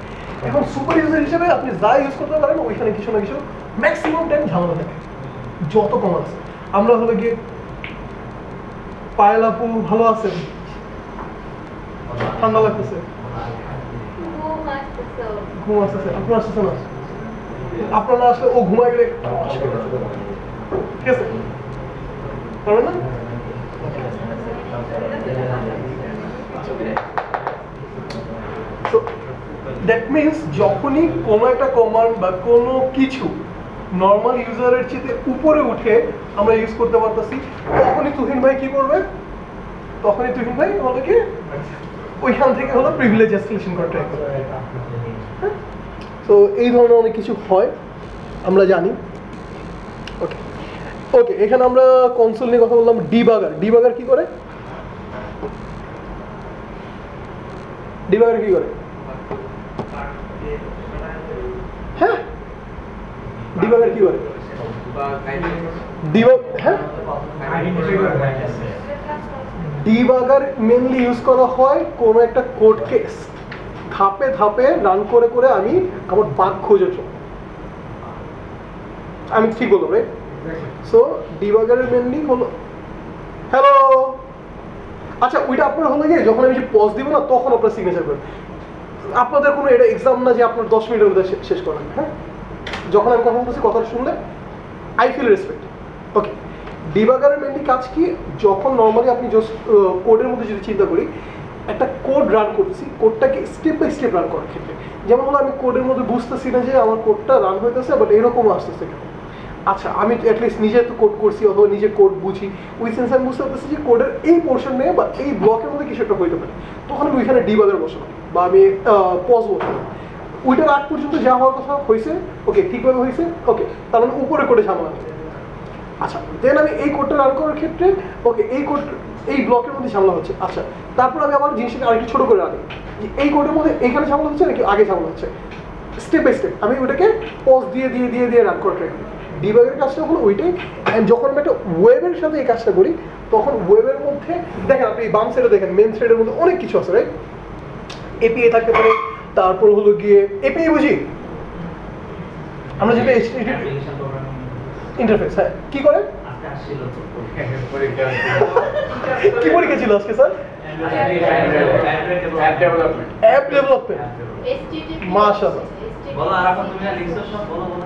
এখন সুপার ইউজার হিসেবে আপনি যা ইউজ করতে পারেন ওইখানে কিছু না কিছু ম্যাক্সিমাম টাইম ঝামেলা থাকে যত কম আছে আমরা হলো গিয়ে পায়েল আপু ভালো আছেন ঠান্ডা লাগতেছে ঘুম আসতেছে আপনার আসতেছে না আপনারা আসলে ও ঘুমাই গেলে ঠিক আছে পারবেন না তো দ্যাট মিনস যখনই কোনো একটা কমান্ড বা কোনো কিছু নর্মাল ইউজারের চেয়ে উপরে উঠে আমরা ইউজ করতে পারতেছি তখনই তুহিন ভাই কি করবে তখনই তুহিন ভাই হলো কি ওইখান থেকে হলো প্রিভিলেজ এসকেলেশন করা ট্রাই করবে তো এই ধরনের অনেক কিছু হয় আমরা জানি ওকে ওকে এখানে আমরা কনসোল নিয়ে কথা বললাম ডিবাগার কি করে ডিবাগার কি করে হ্যাঁ ডিবাগার কি করে ডিবাগার মেনলি ইউজ করা হয় কোন একটা কোডকে ধাপে ধাপে রান করে করে আমি আমার বাগ খোঁজার জন্য আমি ঠিক বললাম রাইট সো ডিবাগারের মেনলি হলো হ্যালো আচ্ছা ওইটা আপনার হলো গিয়ে যখন আমি যে পজ দিব না তখন আপনার সিগনেচার করেন আপনাদের কোনো এটা এক্সাম না যে আপনার 10 মিনিটের মধ্যে শেষ করেন হ্যাঁ যখন আমি কথা বলতেছি কথাটা শুনলে আই ফিল রেসপেক্ট ওকে ডিবাগারের মেনলি কাজ কি যখন নর্মালি আপনি জাস্ট কোডের মধ্যে যদি চিন্তা করি একটা কোড রান করতেছি কোডটাকে স্টেপ বাই স্টেপ রান করার ক্ষেত্রে যেমন হলো আমি কোডের মধ্যে বুঝতেছি না যে আমার কোডটা রান হইতেছে বাট এরকম আসতেছে আচ্ছা আমি অ্যাটলিস্ট নিজে তো কোড করছি অথবা নিজে কোড বুঝি ওই সেন্স আমি বুঝতে পারতেছি যে কোডের এই পোর্শন নিয়ে বা এই ব্লকের মধ্যে কিছু একটা হইতে পারে তখন আমি ওইখানে ডিবাগার বসাবো বা আমি পজ বসাবো ওইটার আগ পর্যন্ত যা হওয়ার কথা হয়েছে ওকে ঠিকভাবে হয়েছে ওকে তার মানে উপরে কোডে ঝামেলা হয়েছে আচ্ছা দেন আমি এই কোডটা রান করার ক্ষেত্রে ওকে এই কোড এই ব্লকের মধ্যে ঝামেলা হচ্ছে আচ্ছা তারপর আমি আমার জিনিসটাকে আরেকটু ছোটো করে রাখি এই কোডের মধ্যে এখানে ঝামেলা হচ্ছে নাকি আগে ঝামেলা হচ্ছে স্টেপ বাই স্টেপ আমি ওইটাকে পজ দিয়ে দিয়ে দিয়ে দিয়ে রান করে ট্রাই করি ডিবাগের কাজটা হলো ওইটাই অ্যান্ড যখন আমি একটা ওয়েবের সাথে এই কাজটা করি তখন ওয়েবের মধ্যে দেখেন আপনি বাম সাইডে দেখেন মেন সাইডের মধ্যে অনেক কিছু আছে রাইট এপিআই থাকতে পারে তারপর হলো গিয়ে এপিআই বুঝি আমরা যেটা ইন্টারফেস হ্যাঁ কি করে কি পরীক্ষা ছিল আজকে স্যার অ্যাপ ডেভেলপমেন্ট মাশাআল্লাহ বলো আর এখন তুমি লিখছো সব বলো বলো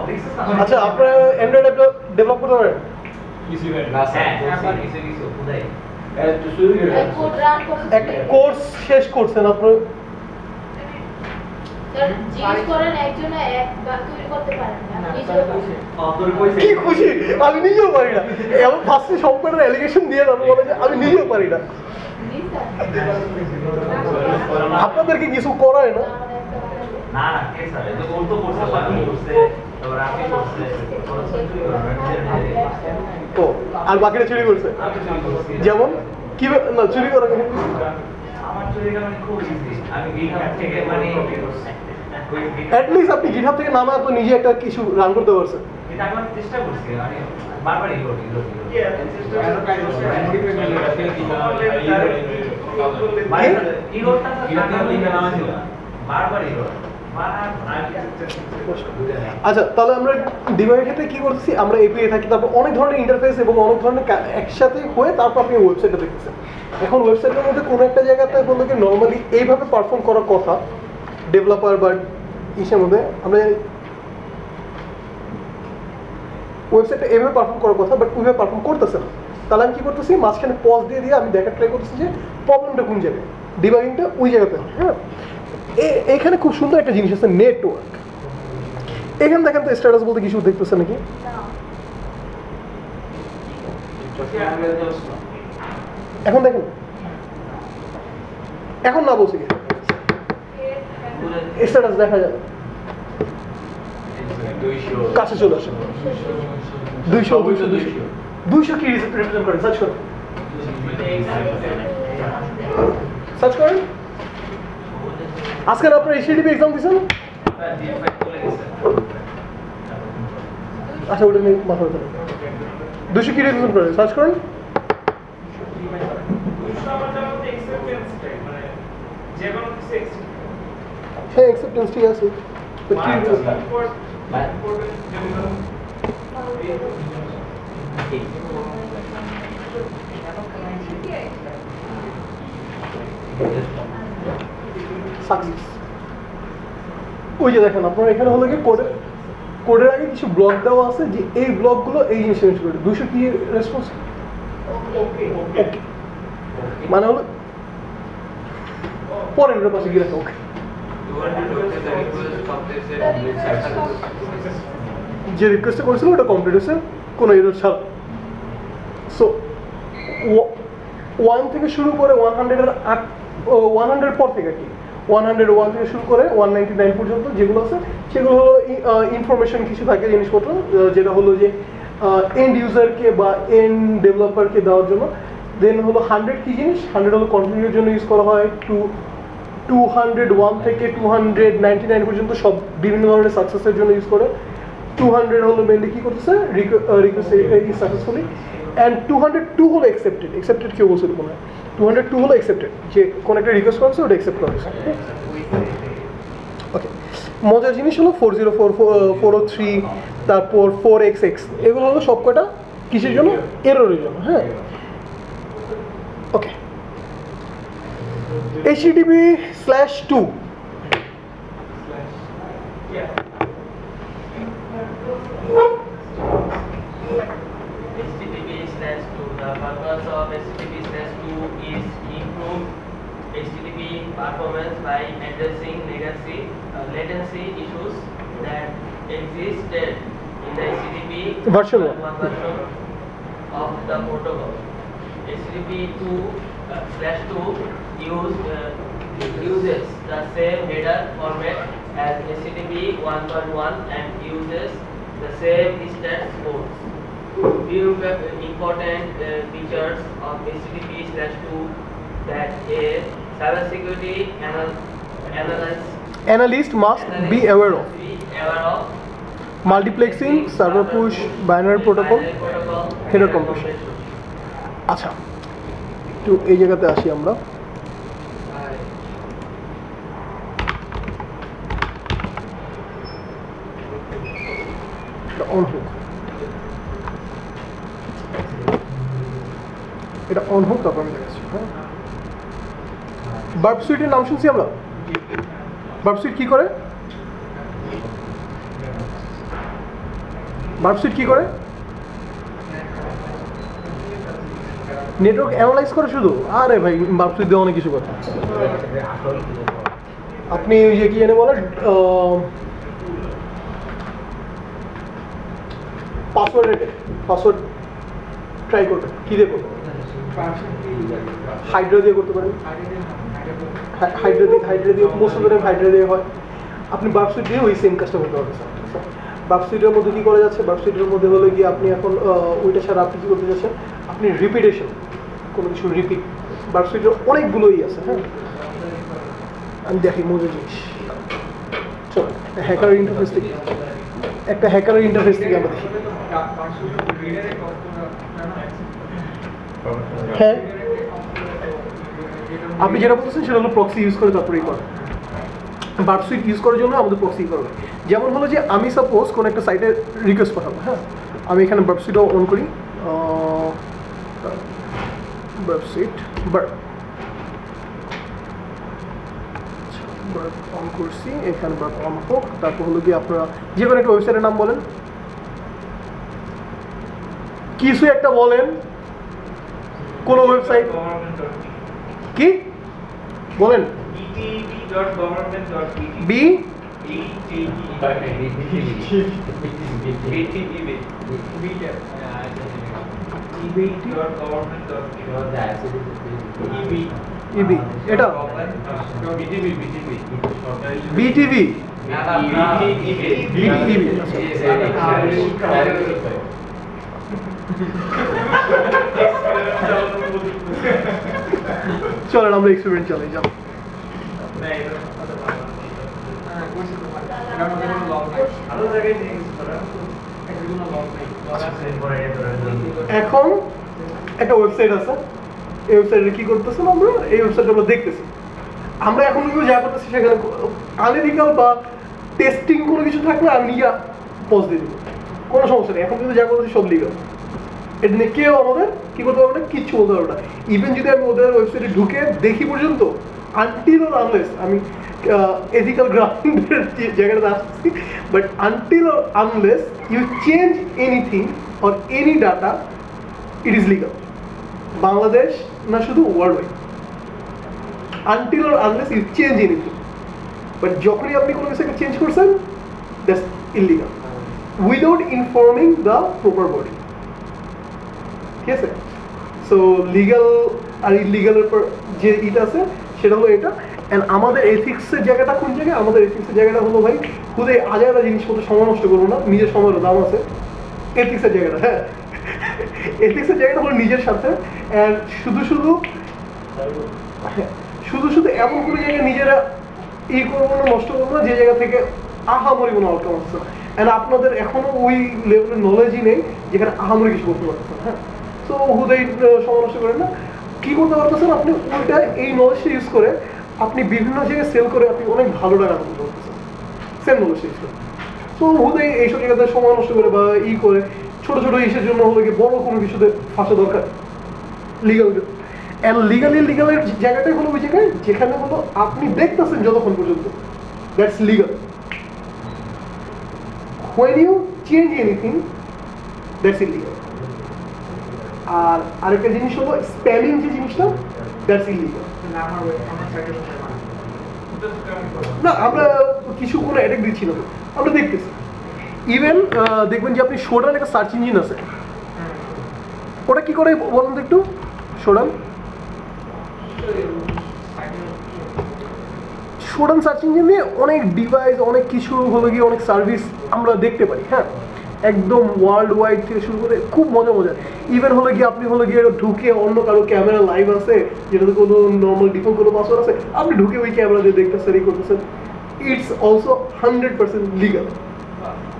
দেখি আচ্ছা আপনারা অ্যান্ড্রয়েড অ্যাপ ডেভেলপ করতে পারেন একটা কোর্স শেষ করছেন আপনার কি খুশি আমি নিজেও পারি না এমন ফার্স্টে সফটওয়্যারের অ্যালিগেশন দিয়ে বলে যে আমি নিজেও পারি না আপনাদেরকে কিছু করায় না ও আর বাকিটা চুরি করছে যেমন কি না চুরি করা অ্যাটলিস্ট আপনি গিটহাব থেকে নামা তো নিজে একটা কিছু রান করতে পারছেন চেষ্টা করছি বারবারই আচ্ছা তাহলে আমরা ডিবাগের ক্ষেত্রে কি করতেছি আমরা এপিআই থাকি তারপর অনেক ধরনের ইন্টারফেস এবং অনেক ধরনের একসাথে হয়ে তারপর আপনি ওয়েবসাইটটা দেখতেছেন এখন ওয়েবসাইটের মধ্যে কোনো একটা জায়গাতে বলতে কি নর্মালি এইভাবে পারফর্ম করার কথা ডেভেলপার বা ইসের মধ্যে আমরা ওয়েবসাইটটা এভাবে পারফর্ম করার কথা বাট ওইভাবে পারফর্ম করতেছে না তাহলে আমি কি করতেছি মাঝখানে পজ দিয়ে দিয়ে আমি দেখার ট্রাই করতেছি যে প্রবলেমটা কোন জায়গায় ডিবাগিংটা ওই জায়গাতে হয় হ্যাঁ এখানে খুব সুন্দর একটা জিনিস আছে নেটওয়ার্ক এখানে দেখেন তো স্ট্যাটাস বলতে কিছু দেখতেছে নাকি এখন দেখেন এখন না বলছি কি স্ট্যাটাস দেখা যাবে, কাছে চলে আসে। 200 কি রিপ্রেজেন্ট করে? সার্চ করুন, সার্চ করেন। আজকে আপনার এসিডিপি এক্সাম দিয়েছেন? আচ্ছা, ওটা নিয়ে মাথা ব্যথা নেই। 200 কি রিপ্রেজেন্ট করে? সার্চ করেন। হ্যাঁ, অ্যাকসেপ্টেন্স ঠিক আছে। সাকসেস। ওই যে দেখেন আপনার এখানে হলো কি কোডের আগে কিছু ব্লক দেওয়া আছে যে এই ব্লকগুলো এই জিনিস ইউজ করে। 200 কি রেসপন্স? ওকে, মানে হলো পরের পাশে গিয়ে রাখা। ওকে, যে রিকোয়েস্টটা করেছিল ওটা কমপ্লিট হয়েছে কোনো এরর ছাড়া। সো 1 থেকে শুরু করে 100 পর থেকে কি 101 থেকে শুরু করে 199 পর্যন্ত যেগুলো আছে সেগুলো হলো ইনফরমেশন কিছু থাকে জিনিসপত্র, যেটা হলো যে এন্ড ইউজারকে বা এন্ড ডেভেলপারকে দেওয়ার জন্য। দেন হলো 100 কি জিনিস? 100 হলো কন্টিনিউর জন্য ইউজ করা হয়। 201 থেকে 299 পর্যন্ত সব বিভিন্ন ধরনের সাকসেসের জন্য ইউজ করে। 200 হলো মেনলি কি করতেছে? Request successfully. অ্যান্ড 202 হলো অ্যাকসেপ্টেড কেউ বলছিল মনে হয়। 202 হলো অ্যাকসেপ্টেড, যে কোনো একটা রিকোয়েস্ট করেছে ওটা অ্যাকসেপ্ট করা হয়েছে। ওকে, মজার জিনিস হলো 404, 403, তারপর 4xx, এগুলো হলো সব কটা কিসের জন্য? এররের জন্য। হ্যাঁ, ওকে। HTTP/2 HTTP/2. The purpose of HTTP/2 is improve HTTP performance by addressing latency issues that existed in the HTTP version 1 of the protocol. HTTP/2 uses the same header format as HTTP 1.1 and uses the same stats codes. Few important features of HTTP/2 that a cybersecurity analyst must be aware of: multiplexing, server push, binary protocol, header compression. আচ্ছা, একটু এই জায়গাতে আসি আমরা। On হোক, এটা on হোক, তারপর আমি দেখাচ্ছি। হ্যাঁ, বার্ব সুইটের নাম শুনছি আমরা। বার্ব সুইট কি করে? বার্ব সুইট কি করে? নেটওয়ার্ক অ্যানালাইজ করে শুধু? আরে ভাই, বার্ব সুইট দিয়ে অনেক কিছু করে। আপনি ওই যে কি জানে বলে পাসওয়ার্ড ট্রাই করবেন। কী দিয়ে করবেন? হাইড্রা দিয়ে করতে পারেন। হাইড্রা দিয়ে most of the time Hydra দিয়ে হয়। আপনি বার্ব সুইট দিয়ে ওই সেম কাজটা করতে পারবেন। বার্ব সুইটের মধ্যে কী করা যাচ্ছে? বার্ব সুইটের মধ্যে হলো গিয়ে আপনি এখন ওইটা ছাড়া আপনি কী করতে যাচ্ছেন? আপনি রিপিটেশন, কোনো কিছু রিপিট। বার্ব সুইটের অনেকগুলোই আছে। হ্যাঁ, আমি দেখি মজার জিনিস। চলো, হ্যাকার ইন্টারফেস থেকে আমরা দেখি। হ্যাঁ, আপনি যেটা বলছেন সেটা হলো প্রক্সি ইউজ করে তারপরেই করে। বার্ব সুইট ইউজ করার জন্য আমাদের প্রক্সি করবে। যেমন হলো যে আমি সাপোজ কোনো একটা সাইটে রিকোয়েস্ট পাঠাবো। হ্যাঁ, আমি এখানে বার্ব সুইটও অন করি। বার্ব সুইট অন করছি, এখানে বার্ব অন হোক। তারপর হলো কি আপনারা যে কোনো একটা ওয়েবসাইটের নাম বলেন, কিছু একটা বলেন, কোন ওয়েবসাইট কি বলেন? ইবি এটা বিটিভি চলেন আমরা এক্সপেরিমেন্ট চালাই যাও। এখন একটা ওয়েবসাইট আছে, এই ওয়েবসাইটে কি করতেছেন আমরা, এই ওয়েবসাইটে আমরা দেখতেছি। আমরা এখন যা করতেছি সেখানে আনএথিক্যাল বা টেস্টিং কোনো কিছু থাকলে আমি নিজে পজ দিয়ে দেবো, কোনো সমস্যা নেই। এখন কিন্তু যা করতেছি সব লিগাল, এটা নিয়ে কেউ আমাদের কি করতে পারবে না, কিচ্ছু বলতে পারবে না। ইভেন যদি আমি ওদের ওয়েবসাইটে ঢুকে দেখি পর্যন্ত, আনটিল অর আনলেস, আমি এথিক্যাল গ্রাউন্ডের জায়গাটা আসছি, but until or unless you change anything or any data, it is legal. Bangladesh না শুধু world wide, until or unless you change anything. But যখনই আপনি কোনো কিছুকে চেঞ্জ করছেন, that's illegal without informing the proper body. ঠিক আছে? সো লিগাল আর ইলিগালের পর যে ইটা আছে সেটা হলো এটা। অ্যান্ড আমাদের এথিক্সের জায়গাটা কোন জায়গায়? আমাদের এথিক্সের জায়গাটা হলো ভাই খুদে আজারা জিনিসপত্র সময় নষ্ট করবো না, নিজের সময়ের দাম আছে। এথিক্সের জায়গাটা, হ্যাঁ, এথিক্সের জায়গাটা হলো নিজের সাথে। অ্যান্ড শুধু শুধু এমন কোনো জায়গায় নিজেরা করবো না, নষ্ট করবো না যে জায়গা থেকে আহামরি কোনো আউটকাম আসছে না। অ্যান্ড আপনাদের এখনো ওই লেভেলের নলেজই নেই যেখানে আহামরি কিছু করতে পারতেছেন। হ্যাঁ, তো হুদাই সময় নষ্ট করেন না। কি করতে পারতেছেন আপনি? ওইটা এই নলেজটা ইউজ করে আপনি বিভিন্ন জায়গায় সেল করে আপনি অনেক ভালো টাকা করতে পারতেছেন, সেম নলেজটা ইউজ করে। তো হুদাই এইসব জায়গাতে সময় নষ্ট করে বা করে ছোটো ছোটো ইসের জন্য হলে কি বড় কোনো কিছুতে ফাঁসা দরকার লিগাল। অ্যান্ড লিগালের জায়গাটাই হলো ওই জায়গায় যেখানে হলো আপনি দেখতেছেন যতক্ষণ পর্যন্ত, that's legal. when you change anything, that's illegal. আর আরেকটা জিনিস হলো স্প্যামিং, যে জিনিসটা, দ্যাটস ইলিগাল। না, আমরা কিছু কোনো অ্যাটাক দিচ্ছি না, আমরা দেখতেছি। ইভেন দেখবেন যে আপনি সোডান একটা সার্চ ইঞ্জিন আছে, ওটা কি করে বলুন তো একটু? সোডান সার্চ ইঞ্জিন দিয়ে অনেক ডিভাইস, অনেক কিছু হলো গিয়ে অনেক সার্ভিস আমরা দেখতে পারি। হ্যাঁ, একদম ওয়ার্ল্ড ওয়াইড থেকে শুরু করে খুব মজা। ইভেন হলো গিয়ে আপনি হলো গিয়ে ঢুকে অন্য কারো ক্যামেরা লাইভ আছে যেটাতে কোনো নর্মাল ডিফল্ট কোনো পাসওয়ার্ড আছে, আপনি ঢুকে ওই ক্যামেরা দিয়ে দেখতেছেন, এই করতেছেন। It's also 100% legal.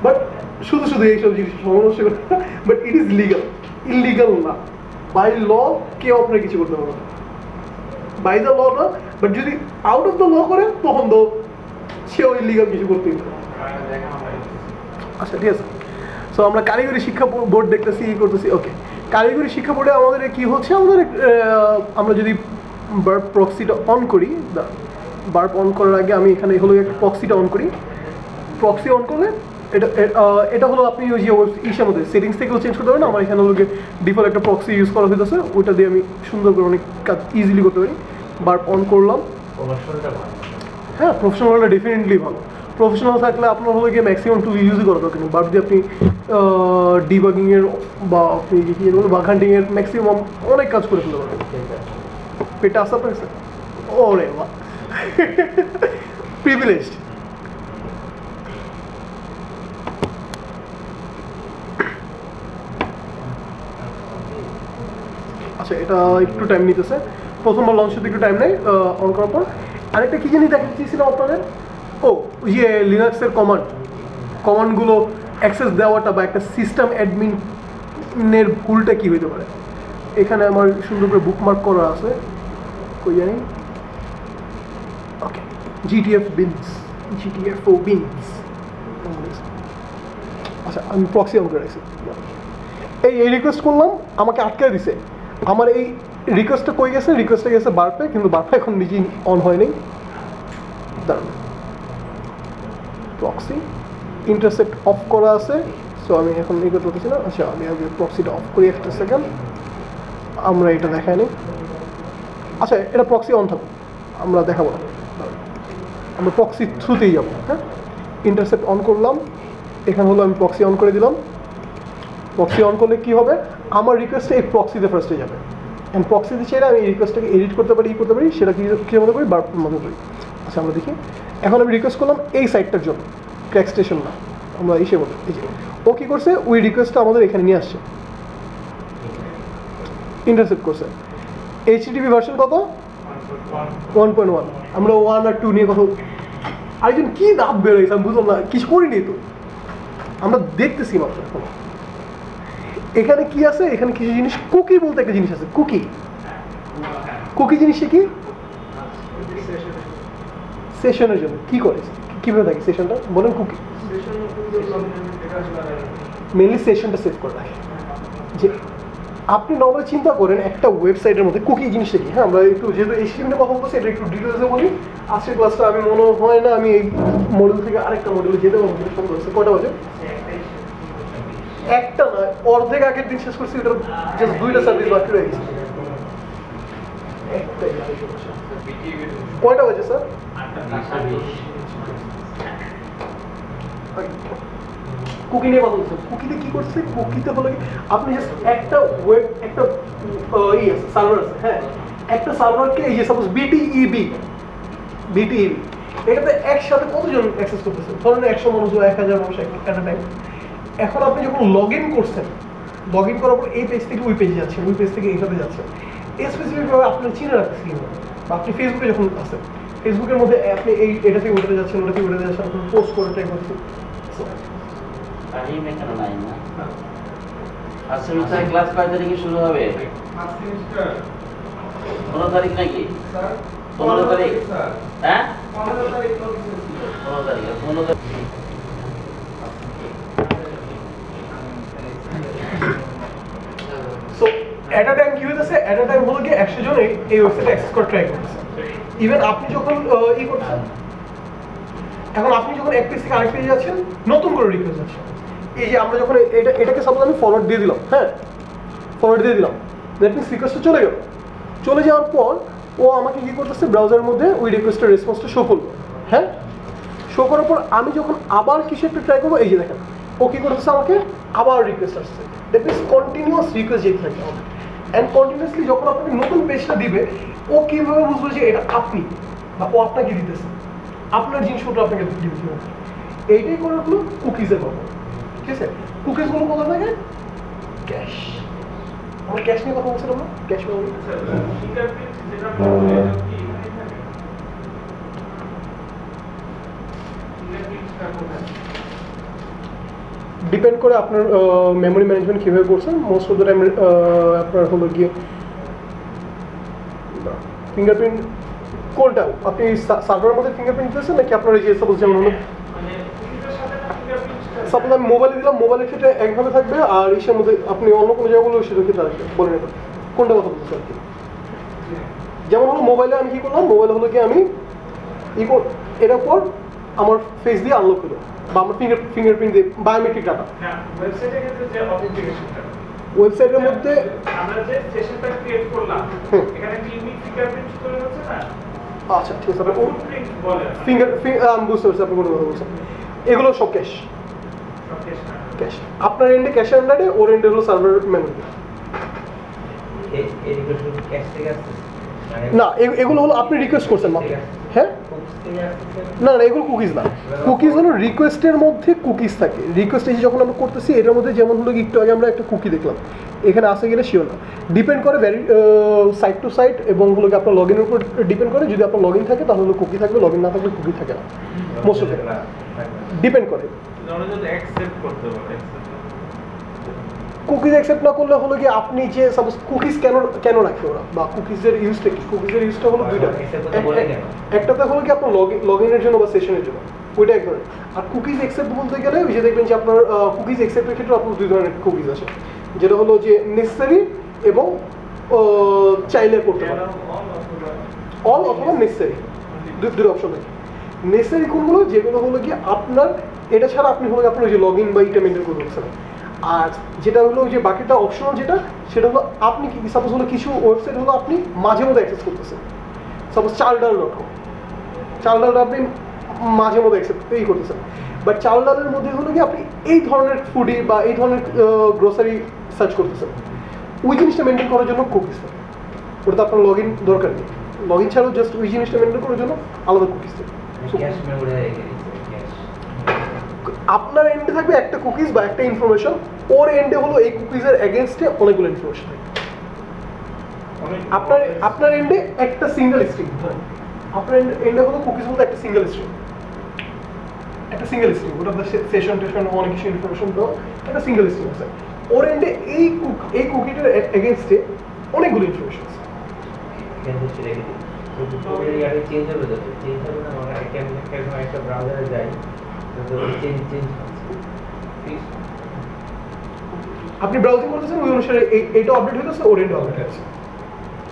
বাট শুধু এইসব জিনিস সমস্যা করে, but it is legal, illegal না। বাই ল কেউ আপনার কিছু করতে পারবে না, বাই দ্য ল না। বাট যদি আউট অফ দ্য ল করে তখন তো সেও ইলিগাল কিছু করতেই পারে। আচ্ছা, ঠিক আছে। সো আমরা কারিগরি শিক্ষা বোর্ড দেখতেছি, করতেছি। ওকে, কারিগরি শিক্ষা বোর্ডে আমাদের কি হচ্ছে, আমাদের আমরা যদি বার্ব প্রক্সিটা অন করি, বার্ব অন করার আগে আমি এখানে হলো প্রক্সিটা অন করি। প্রক্সি অন করলে এটা হলো আপনি ওই যে ইসের মধ্যে সেটিংস থেকেও চেঞ্জ করতে পারেন। আমার এখানে হলো ডিফল্ট একটা প্রক্সি ইউজ করা হইতেছে, ওইটা দিয়ে আমি সুন্দর করে অনেক কাজ ইজিলি করতে পারি। বার্ব অন করলাম। হ্যাঁ, প্রফেশনালটা ডেফিনেটলি ভালো। প্রফেশনাল থাকলে আপনার হলো গিয়ে ম্যাক্সিমাম টুল ইউজই করা দরকার নেই। বার্ব দিয়ে আপনি ডিবাগিংয়ের বা আপনি কি বলবো বাগ হান্টিংয়ের ম্যাক্সিমাম অনেক কাজ করে ফেলতে পারবেন। পেটে আসা পেয়েছে, ওরে বাহ, প্রিভিলেজড। আচ্ছা, এটা একটু টাইম নিতেছে, প্রথমবার লঞ্চ হতে একটু টাইম নেই। অন করার পর আরেকটা কী জিনিস দেখাতে চেয়েছিলাম আপনাদের, ইয়ে লিনাক্সের কমান্ডগুলো অ্যাক্সেস দেওয়াটা বা একটা সিস্টেম অ্যাডমিনের ভুলটা কী হইতে পারে। এখানে আমার সুন্দর করে বুকমার্ক করা আছে, কই জানি। ওকে, GTFO বিনস। আচ্ছা, আমি প্রক্সি অন করে রাখছি। এই রিকোয়েস্ট করলাম, আমাকে আটকে দিছে। আমার এই রিকোয়েস্টটা কই গেছে? রিকোয়েস্টটা গেছে বার্পে, কিন্তু বার্পে এখন নিজেই অন হয়নি। দাঁড়ান, প্রক্সি ইন্টারসেপ্ট অফ করা আছে, সো আমি এখন এই করতে পারছি না। আচ্ছা, আমি আগে প্রক্সিটা অফ করি একটা সেকেন্ড, আমরা এটা দেখাই নিই। আচ্ছা, এটা প্রক্সি অন থাকুক, আমরা দেখাবো না, আমরা প্রক্সি থ্রুতেই যাবো। হ্যাঁ, ইন্টারসেপ্ট অন করলাম, এখানে হলো আমি প্রক্সি অন করে দিলাম। প্রক্সি অন করলে কী হবে, আমার রিকোয়েস্টে এই প্রক্সিতে ফার্স্টে যাবে। অ্যান্ড প্রক্সি দিয়ে চাইলে আমি এই রিকোয়েস্টটাকে এডিট করতে পারি সেটা কী মধ্যে করি বারপুর মধ্যে করি। আচ্ছা আমরা দেখি, এখন আমি রিকোয়েস্ট করলাম এই সাইটটার জন্য, ক্র্যাক স্টেশন না, আমরা এসে বলি এই যে ও কী করছে, ওই রিকোয়েস্টটা আমাদের এখানে নিয়ে আসছে, ইন্টারসেপ্ট করছে। এইচটিটিপি ভার্সন কত? 1.1। আমরা 1 আর 2 নিয়ে কথা, আরেকজন কী দাব বেরোইছে আমি বুঝলাম না, কিছু করিনি তো, আমরা দেখতেছি মাত্র। এখন এখানে কি আছে, এখানে কিছু জিনিস, কুকি বলতে একটা জিনিস আছে, কুকি জিনিসটা কি? সেশনের জন্য কি করে, কীভাবে থাকে সেশনটা বলেন? কুকি মেনলি সেশনটা সেভ করে রাখে। যে আপনি নর্মালি চিন্তা করেন একটা ওয়েবসাইটের মধ্যে কুকি জিনিসটা কি। হ্যাঁ, আমরা একটু যেহেতু HTML কথা বলছি এটা একটু ডিটেলসে বলি। আজকের ক্লাসটা আমি মনে হয় না আমি এই মডেল থেকে আরেকটা মডেলে যেতে পারবো, কটা বাজে? একটা নয়, অর্ধেক আগের দিন শেষ করছি, ওটা জাস্ট 2টা সার্ভিস বাকি রয়ে গেছে। কয়টা বাজে স্যার? কুকি নিয়ে কথা বলছে। কুকিতে কি করছে, কুকিতে হলো আপনি জাস্ট একটা ওয়েব, একটা সার্ভার আছে, হ্যাঁ, একটা সার্ভারকে এই যে সাপোজ বিটিইবি, এটাতে একসাথে কতজন অ্যাক্সেস করতেছে? ধরেন 100 মানুষ বা 1000 মানুষ একটা টাইম। এখন আপনি যখন লগ ইন করছেন, লগ ইন করার পর এই পেজ থেকে ওই পেজে যাচ্ছেন, ওই পেজ থেকে এইভাবে যাচ্ছেন, এই স্পেসিফিকভাবে আপনার চিনে রাখতেছি। বা আপনি ফেসবুকে যখন আছেন, ফেসবুকের মধ্যে আপনি এই এটা থেকে ওটাতে যাচ্ছেন, ওটা থেকে ওটাতে যাচ্ছেন, আপনি পোস্ট করে ট্রাই করছেন। ক্লাস কয় তারিখে শুরু হবে? 15 তারিখ নাকি? 15 তারিখ? হ্যাঁ, 15 তারিখ। 15 তারিখ। সো এট আ টাইম কি হইতেছে, এট আ টাইম হলো কি 100 জন এই ওয়েবসাইটে অ্যাক্সেস করে ট্রাই করতেছে। ইভেন আপনি যখন করছেন, এখন আপনি যখন এক পেজ থেকে আরেক পেজে যাচ্ছেন, নতুন করে রিকোয়েস্ট যাচ্ছে। এই যে আমরা যখন এটাকে সাপোজ আমি ফরওয়ার্ড দিয়ে দিলাম, হ্যাঁ, ফরওয়ার্ড দিয়ে দিলাম, দ্যাট মিনস রিকোয়েস্টটা চলে গেল। চলে যাওয়ার পর ও আমাকে কি করতেছে, ব্রাউজারের মধ্যে ওই রিকোয়েস্টের রেসপন্সটা শো করলো। হ্যাঁ, শো করার পর আমি যখন আবার কিছু একটা ট্রাই করবো, এই যে দেখেন ও কি করতেছে, আমাকে আবার রিকোয়েস্ট আসছে। দ্যাট মিনস কন্টিনিউয়াস রিকোয়েস্ট যেতে থাকে আমাদের। অ্যান্ড কন্টিনিউয়াসলি যখন আপনি নতুন পেজটা দিবে, ও কীভাবে বুঝবে যে এটা আপনি বা ও আপনাকে দিতেছে, আপনার জিনিসপত্র আপনাকে দিতে হবে। এইটাই করে হলো কুকিজের কথা। ঠিক আছে, কুকিজগুলো কোথা থাকে? ক্যাশ। আমরা ক্যাশ নিয়ে কথা বলছিলাম না, ক্যাশ মেমোরি। ডিপেন্ড করে আপনার মেমোরি ম্যানেজমেন্ট কীভাবে করছেন। মোস্ট অফ দ্য টাইম আপনার হলো গিয়ে ফিঙ্গারপ্রিন্ট কোনটা আপনি সার্ভারের মধ্যে ফিঙ্গারপ্রিন্ট দিতেছেন নাকি আপনার এই যে সাপোজ যেমন হলো সাপোজ আমি মোবাইলে দিলাম, মোবাইলের ক্ষেত্রে একভাবে থাকবে, আর ইসের মধ্যে আপনি অন্য কোনো জায়গা বললেও সেটার ক্ষেত্রে আসবে। বলে নেবেন কোনটা কথা বলতেছে আর কি। যেমন হলো মোবাইলে আমি কী করলাম, মোবাইলে হলো কি আমি এটার পর আমার ফেস দিয়ে আনলক হলো, বা আমার ফিঙ্গারপ্রিন্ট দিয়ে বায়োমেট্রিক ডাটা। ওয়েবসাইটের মধ্যে আমরা যে সেশনটা ক্রিয়েট করলাম, এখানে কি ইউনিক ফিঙ্গারপ্রিন্ট তৈরি হচ্ছে না? আচ্ছা ঠিক আছে, ফুটপ্রিন্ট বলে আমি বুঝতে পারছি আপনি কোনো কথা বলছেন। এগুলো সব ক্যাশ, ক্যাশ আপনার এন্ডে ক্যাশের আন্ডারে, ওর এন্ডে হলো সার্ভার মেমোরি। না, এগুলো হলো আপনি রিকোয়েস্ট করছেন মাত্র। হ্যাঁ, না না, এগুলো কুকিজ না। কুকিজ হলো রিকোয়েস্টের মধ্যে কুকিজ থাকে। রিকোয়েস্ট এসে যখন আমরা করতেছি, এটার মধ্যে যেমন হলো একটু আগে আমরা একটা কুকি দেখলাম, এখানে আসে গেলে শিওর না, ডিপেন্ড করে সাইট টু সাইট, এবং হলো কি আপনার লগ ইনের উপর ডিপেন্ড করে। যদি আপনার লগ ইন থাকে তাহলে কুকি থাকবে, লগ ইন না থাকলে কুকি থাকে না। মোস্ট অফ ডিপেন্ড করে। কুকিজ অ্যাকসেপ্ট না করলে হলো কি আপনি যে সাপোজ কুকিজ কেন রাখে ওরা, বা কুকিজের ইউজটা কি? কুকিজের ইউজটা হলো দুইটা। একটাতে হলো কি আপনার লগ ইনের জন্য বা সেশনের জন্য, ওইটা এক ধরনের। আর কুকিজ অ্যাকসেপ্ট বলতে গেলে ওই যে দেখবেন যে আপনার কুকিজ অ্যাকসেপ্টের ক্ষেত্রে আপনার দুই ধরনের কুকিজ আছে, যেটা হলো যে নেসেসারি এবং চাইলে করতে পারে, অল অথবা নেসেসারি, দুটো অপশন থাকে। নেসেসারি কোনগুলো? যেগুলো হলো কি আপনার এটা ছাড়া আপনি হলো আপনার ওই যে লগ ইন বা ইটা মেনটেন করতে পারছেন। আর যেটা হলো যে বাকিটা অপশনাল, সেটা হলো আপনি কি সাপোজ হলো কিছু ওয়েবসাইট হলো আপনি মাঝে মধ্যে অ্যাক্সেস করতেছেন, সাপোজ চালডাল.com, চালডালটা আপনি মাঝে মধ্যে অ্যাক্সেস করতেছেন। বাট চালডালের মধ্যে হলো কি আপনি এই ধরনের ফুডি বা এই ধরনের গ্রোসারি সার্চ করতেছেন, ওই জিনিসটা মেনটেন করার জন্য কুকিজ থাকে। ওটা আপনার লগ ইন দরকার নেই। লগ ইন ছাড়াও জাস্ট ওই জিনিসটা মেনটেন করার জন্য আলাদা কুকিজ দেবে। আপনার এন্ডে থাকবে একটা কুকিজ বা একটা ইনফরমেশন, ওর এন্ডে হলো এই কুকিজের এগেনস্টে অনেকগুলো ইনফরমেশন থাকবে। আপনার এন্ডে একটা সিঙ্গেল স্ট্রিং, আপনার এন্ডে হলো কুকিজ বলতে একটা সিঙ্গেল স্ট্রিং, ওটা সেশন টেশন অনেক কিছু ইনফরমেশন তো একটা সিঙ্গেল স্ট্রিং আছে। ওর এন্ডে এই কুকিটার এগেনস্টে অনেকগুলো ইনফরমেশন আছে। আপনি ব্রাউজিং করতেছেন ওই অনুসারে এইটা আপডেট হইতেছে, ওর এন্ডে আপডেট হচ্ছে।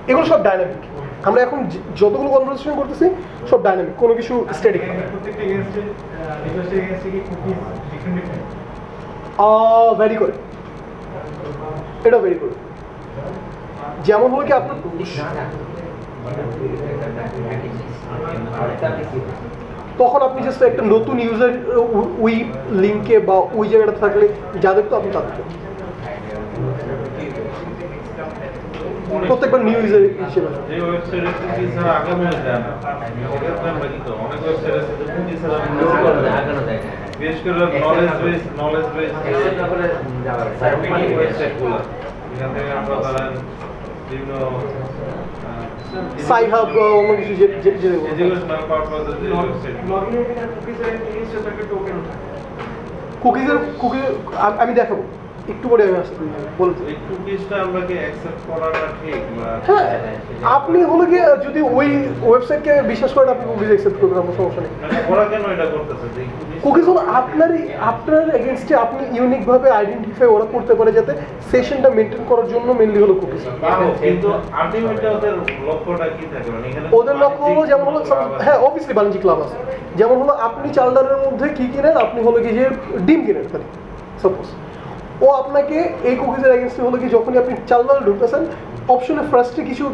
এগুলো সব ডাইনামিক। আমরা এখন যতগুলো কনভারসেশন করতেছি সব ডাইনামিক, কোনো কিছু স্ট্যাটিক না। ভ্যারি করে, এটা ভ্যারি করে। যেমন হলো কি আপনার তখন আপনি জাস্ট একটা নতুন ইউজার ওই লিঙ্কে বা ওই জায়গাটা থাকলে যাদের তো আপনি তাদের প্রত্যেকবার নিউ ইউজার হিসেবে যে ওয়েবসাইটে কুকি ছাড়া আগানো যায় না, ওটা তো আমরা কি তো অনেক ওয়েবসাইট আছে যে কুকি ছাড়া আগানো যায় না, বিশেষ করে নলেজ বেস তারপরে সার্টিফিকেট ওয়েবসাইটগুলো এখান থেকে আমরা ধরেন বিভিন্ন সাইট হাব অন্য কিছু যে এডুকেশনাল পারপাসে যে ওয়েবসাইট লগইন এখানে কুকিজের ইনস্টল থেকে টোকেন ওঠে। কুকিজ আমি দেখাবো একটু পরে, আমি আসতে বলতে। এই কুকিজটা আমরা কি অ্যাকসেপ্ট করাটা ঠিক না? হ্যাঁ, আপনি হলো কি যদি ওই ওয়েবসাইটকে বিশ্বাস করেন আপনি কুকিজ অ্যাকসেপ্ট করবেন, আমার সমস্যা নেই। ওরা কেন এটা করতেছে? যে কুকিজ হলো আপনার এগেইনস্টে আপনি ইউনিক ভাবে আইডেন্টিফাই ওরা করতে পারে যাতে সেশনটা মেইনটেইন করার জন্য মেইনলি হলো কুকিজ। কিন্তু আলটিমেটলি ওদের লক্ষ্যটা কি থাকে? মানে এখানে ওদের লক্ষ্য হলো যেমন হলো হ্যাঁ অবভিয়াসলি বাণিজ্যিক লাভ আছে। যেমন হলো আপনি চালডারের মধ্যে কি কিনেন, আপনি হলো কি যে ডিম কিনেন খালি সাপোজ, ও আপনাকে এই কুকিজের এগেইনস্টে হলো কি যখনই আপনি চালডাল ঢুকতেছেন অপশনে ফার্স্টে কিছু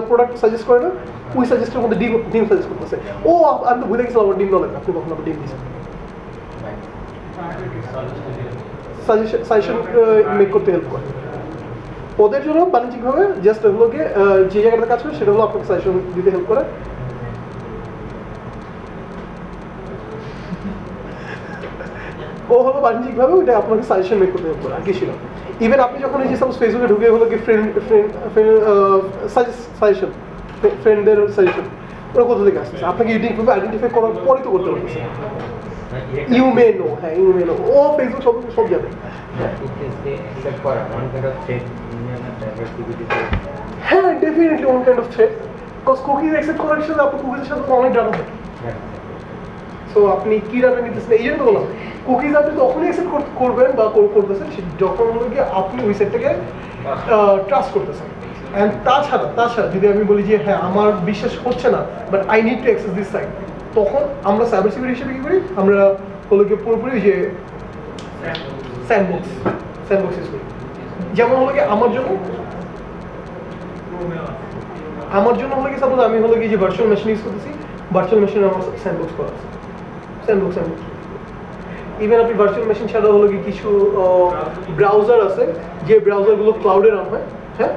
প্রোডাক্ট সাজেস্ট করে না, ওই সাজেস্টের মধ্যে ডিম সাজেস্ট করতেছে। ও আমি ভুলে গেছিলাম আমার ডিম নলেজ, আপনি কখন ডিম দিয়েছেন সাজেশন মেক করতে হেল্প করে। ওদের জন্য বাণিজ্যিকভাবে জাস্ট হলো গিয়ে যে জায়গাটা কাজ করে সেটা হলো আপনাকে সাজেশন দিতে হেল্প করে। ও হলো বাণিজ্যিকভাবে ওইটা আপনাকে সাজেশন মেক করতে হেল্প করে, আর কিছু না। ইভেন আপনি যখন এই যে সাপোজ ফেসবুকে ঢুকে হলো কি সাজেশন ফ্রেন্ডদের সাজেশন ওরা কোথা থেকে আসছে আপনাকে ইউনিকভাবে আইডেন্টিফাই করার পরে তো করতে পারতেছে। ইউ মে নো, হ্যাঁ ইউ মে নো, ও ফেসবুক সব জানে। হ্যাঁ definitely one kind of threat, because cookies accept করার সাথে আপনার কুকিজের সাথে অনেক ডাটা থাকে। সো আপনি কি ডাটা নিতেছেন এই জন্য বললাম কুকিজ আপনি তখনই অ্যাকসেপ্ট করবেন বা করতেছেন যখন হলো কি আপনি ওই সেটটাকে ট্রাস্ট করতেছেন। অ্যান্ড তাছাড়া যদি আমি বলি যে হ্যাঁ আমার বিশ্বাস হচ্ছে না but I need to access this site, তখন আমরা সাইবার সিকিউরিটি হিসেবে কি করি, আমরা হলো কি পুরোপুরি যে স্যান্ডবক্স ইউজ করি। যেমন হলো কি আমার জন্য হলো কি সাপোজ আমি হলো কি যে ভার্চুয়াল মেশিন ইউজ করতেছি, ভার্চুয়াল মেশিনে আমার স্যান্ডবক্স করা আছে, স্যান্ডবক্স ইভেন আপনি ভার্চুয়াল মেশিন ছাড়া হলো কি কিছু ব্রাউজার আছে যে ব্রাউজারগুলো ক্লাউডে রান হয়। হ্যাঁ,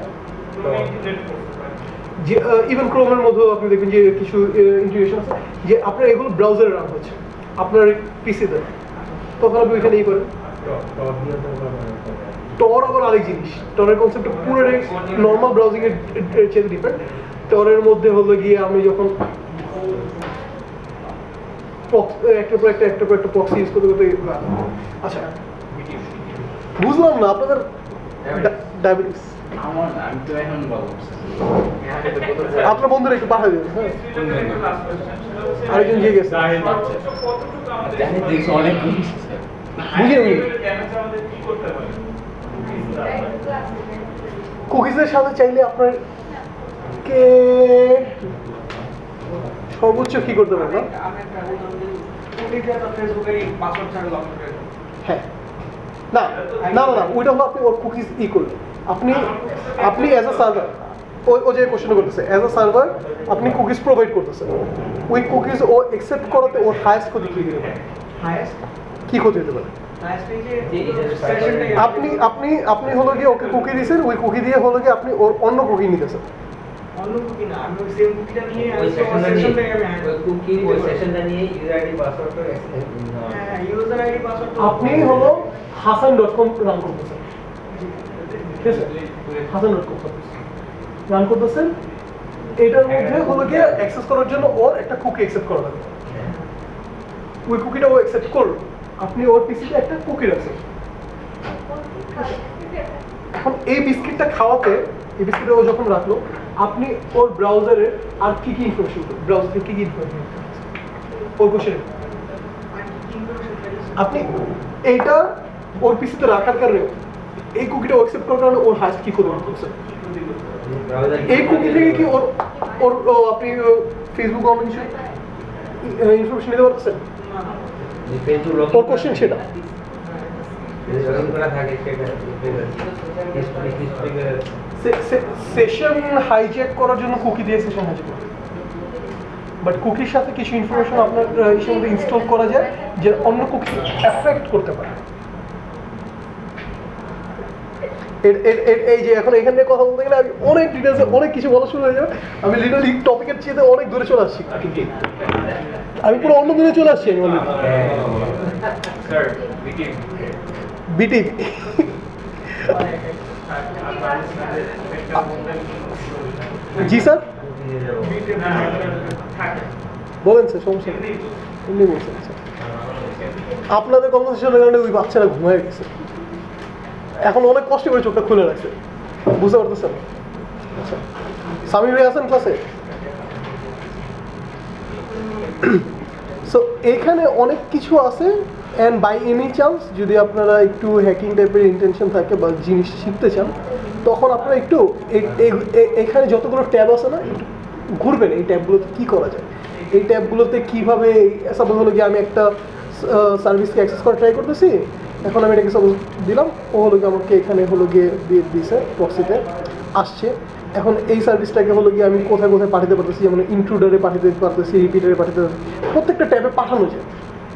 যে ইভেন ক্রোমের মধ্যেও আপনি দেখবেন যে কিছু ইন্টিগ্রেশন আছে যে আপনার এগুলো ব্রাউজারে রান হচ্ছে আপনার পিসিতে, তখন আপনি ওইখানে এই করেন। টর আবার আরেক জিনিস, টরের কনসেপ্টটা পুরো নর্মাল ব্রাউজিং এর চেয়ে ডিফারেন্ট। টরের মধ্যে হলো গিয়ে আমি যখন একটার পর একটা প্রক্সি ইউজ করতে করতে, আচ্ছা বুঝলাম না আপনাদের ডায়াবেটিস। আপনার বন্ধুরা একটু পাঠাই দেবেন। হ্যাঁ, আরেকজন দিয়ে গেছে কুকিজের সাথে চাইলে আপনার কে সর্বোচ্চ কি করতে পারবেন? হ্যাঁ, না ওইটা হলো আপনি ওর কুকিজ করলেন, আপনি অ্যাজ আ সার্ভার ও যে কোশ্চেন করতেছে অ্যাজ আ সার্ভার আপনি কুকিজ প্রোভাইড করতেছেন, ওই কুকিজ ও অ্যাকসেপ্ট করাতে ওর হায়েস্ট ক্ষতি কী হতে পারে? কি ক্ষতি হতে পারে? আপনি আপনি আপনি হলো গিয়ে ওকে কুকি দিয়েছেন, ওই কুকি দিয়ে হলো গিয়ে আপনি ওর অন্য কুকি নিতেছেন। অন্য কুকি না, আমি ওই সেম কুকিটা নিয়ে ওই সেশনটাকে আমি কুকি ওই সেশনটা নিয়ে ইউজার আইডি পাসওয়ার্ডটা হ্যাঁ ইউজার আইডি পাসওয়ার্ড আপনি হলো hasan.com রান করতেছেন, ঠিক আছে? hasan.com রান করতেছেন, এটার মধ্যে হলো গিয়ে অ্যাক্সেস করার জন্য ওর একটা কুকি অ্যাকসেপ্ট করা লাগবে। ওই কুকিটা ও অ্যাকসেপ্ট করলো, আপনি ওর পিসিতে একটা কুকি রাখছেন। এখন এই বিস্কিটটা খাওয়াতে, এই বিস্কিটটা ও যখন রাখলো, আপনি ওর ব্রাউজারে আর কি কি ইনফরমেশন, ব্রাউজারে কি কি ইনফরমেশন ওর কোশ্চেন আপনি এইটা ওর পিসিতে রাখার কারণে এই কুকিটা অ্যাকসেপ্ট করার কারণে ওর হাইস্ট কি করে করছে, এই কুকি থেকে কি ওর ওর আপনি ফেসবুক অনলাইন ইনফরমেশন নিতে পারতেছেন? ওর কোশ্চেন সেটা সেশন হাইজ্যাক করার জন্য কুকি দিয়ে সেশন হাইজ্যাক করে, বাট কুকির সাথে কিছু ইনফরমেশন আপনার এর মধ্যে ইনস্টল করা যায় যে অন্য কুকি এফেক্ট করতে পারে। এই যে এখন এখান থেকে কথা বলতে গেলে আমি অনেক ডিটেলসে অনেক কিছু বলা শুরু হয়ে যাবে, আমি লিটারালি টপিকের চেয়ে অনেক দূরে চলে আসছি, আমি পুরো অন্য দূরে চলে আসছি। আমি বিটিভি জি স্যার বলেন স্যার, সমস্যা নেই, এমনি বলছেন স্যার। আপনাদের কনভারসেশনের কারণে ওই বাচ্চারা ঘুমায় গেছে, এখন অনেক কষ্ট করে চোখটা খুলে রাখছে, বুঝতে পারতেছেন? আচ্ছা সামির ভাই আছেন ক্লাসে? সো এখানে অনেক কিছু আছে, অ্যান্ড বাই এনি চান্স যদি আপনারা একটু হ্যাকিং টাইপের ইন্টেনশন থাকে বা জিনিস শিখতে চান, তখন আপনারা একটু এখানে যতগুলো ট্যাব আছে না, একটু ঘুরবেন এই ট্যাবগুলোতে কী করা যায়, এই ট্যাবগুলোতে কীভাবে, সাপোজ হলো গিয়ে আমি একটা সার্ভিসকে অ্যাক্সেস করা ট্রাই করতেছি, এখন আমি এটাকে সাপোজ দিলাম, ও হলো গিয়ে আমাকে এখানে হলো গিয়ে দিয়ে দিয়েছে, প্রক্সিতে আসছে। এখন এই সার্ভিসটাকে হলো গিয়ে আমি কোথায় কোথায় পাঠাতে পারতেছি, যেমন ইনক্লুডারে পাঠাতে পারতেছি, রিপিটারে পাঠাতে পারতেছি, প্রত্যেকটা ট্যাবে পাঠানো যায়।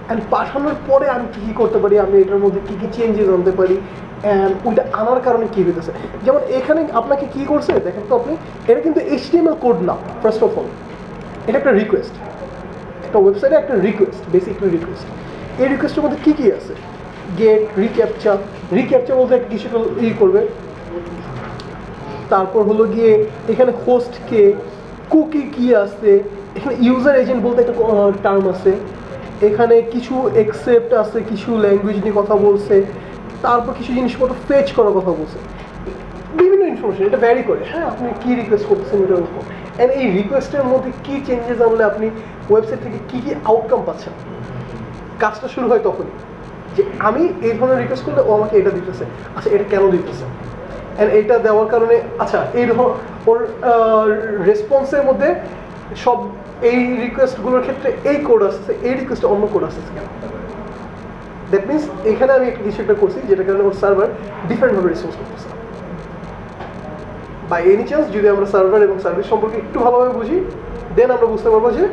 অ্যান্ড পাঠানোর পরে আমি কী কী করতে পারি, আমি এটার মধ্যে কী কী চেঞ্জেস আনতে পারি, অ্যান্ড ওইটা আনার কারণে কী হইতেছে। যেমন এখানে আপনাকে কী করছে দেখেন তো আপনি, এটা কিন্তু HTML কোড না, ফার্স্ট অফ অল এটা একটা রিকোয়েস্ট, একটা ওয়েবসাইটে একটা রিকোয়েস্ট, বেসিক রিকোয়েস্ট। এই রিকোয়েস্টের মধ্যে কী কী আছে, গেট, রিক্যাপচা বলতে একটা কিছু করবে, তারপর হলো গিয়ে এখানে হোস্ট কে, কুকি কি আছে, এখানে ইউজার এজেন্ট বলতে একটা টার্ম আছে, এখানে কিছু অ্যাকসেপ্ট আছে, কিছু ল্যাঙ্গুয়েজ নিয়ে কথা বলছে, তারপর কিছু জিনিসপত্র ফেচ করার কথা বলছে, বিভিন্ন ইনফরমেশন, এটা ভ্যারি করে। হ্যাঁ আপনি কী রিকোয়েস্ট করতেছেন এটার উপর, অ্যান্ড এই রিকোয়েস্টের মধ্যে কী চেঞ্জেস আনলে আপনি ওয়েবসাইট থেকে কী কী আউটকাম পাচ্ছেন। কাজটা শুরু হয় তখনই যে আমি এই ধরনের রিকোয়েস্ট করলে ও আমাকে এটা দিতেছে, আচ্ছা এটা কেন দিতেছে, অ্যান্ড এটা দেওয়ার কারণে আচ্ছা এই ওর রেসপন্সের মধ্যে সব এই রিকোয়েস্টগুলোর ক্ষেত্রে এই কোড আসছে, এই রিকোয়েস্টে অন্য কোড আসছে কেন। দ্যাট মিনস এখানে আমি একটা কিছু একটা করছি যেটা কারণে ওর সার্ভার ডিফারেন্টভাবে রেসপন্স করতেছে। বাই এনি চান্স যদি আমরা সার্ভার এবং সার্ভিস সম্পর্কে একটু ভালোভাবে বুঝি, দেন আমরা বুঝতে পারবো যে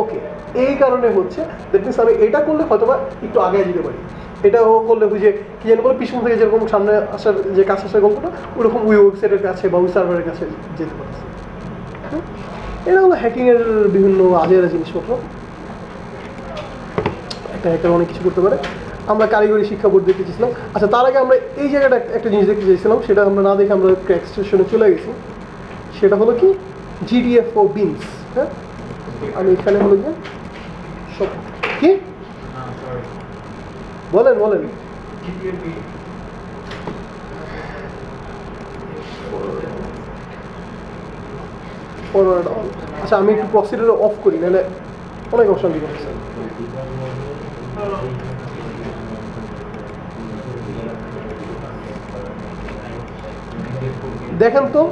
ওকে এই কারণে হচ্ছে। দ্যাট মিনস আমি এটা করলে হয়তো বা একটু আগে যেতে পারি, এটা করলে বুঝে কি যেন বলে পিছন থেকে যেরকম সামনে আসার যে কাছে আসার গল্পটা ওরকম ওই ওয়েবসাইটের কাছে বা ওই সার্ভারের কাছে যেতে পারছি। এটা হলো হ্যাকিংয়ের বিভিন্ন আজেরা জিনিসপত্র। একটা হ্যাকার অনেক কিছু করতে পারে। আমরা কারিগরি শিক্ষা বোর্ড দেখতে চেয়েছিলাম। আচ্ছা তার আগে আমরা এই জায়গাটা একটা জিনিস দেখতে চাইছিলাম, সেটা আমরা না দেখে আমরা ক্র্যাক স্টেশনে চলে গেছি। সেটা হলো কি GDF ও বিনস। হ্যাঁ আমি এখানে হলো গিয়ে সব কি বলেন বলেন ফরওয়ার্ড অল। আচ্ছা আমি একটু প্রসিডিউর অফ করি, নাহলে অনেক অপশন দিতে হচ্ছে। দেখেন তো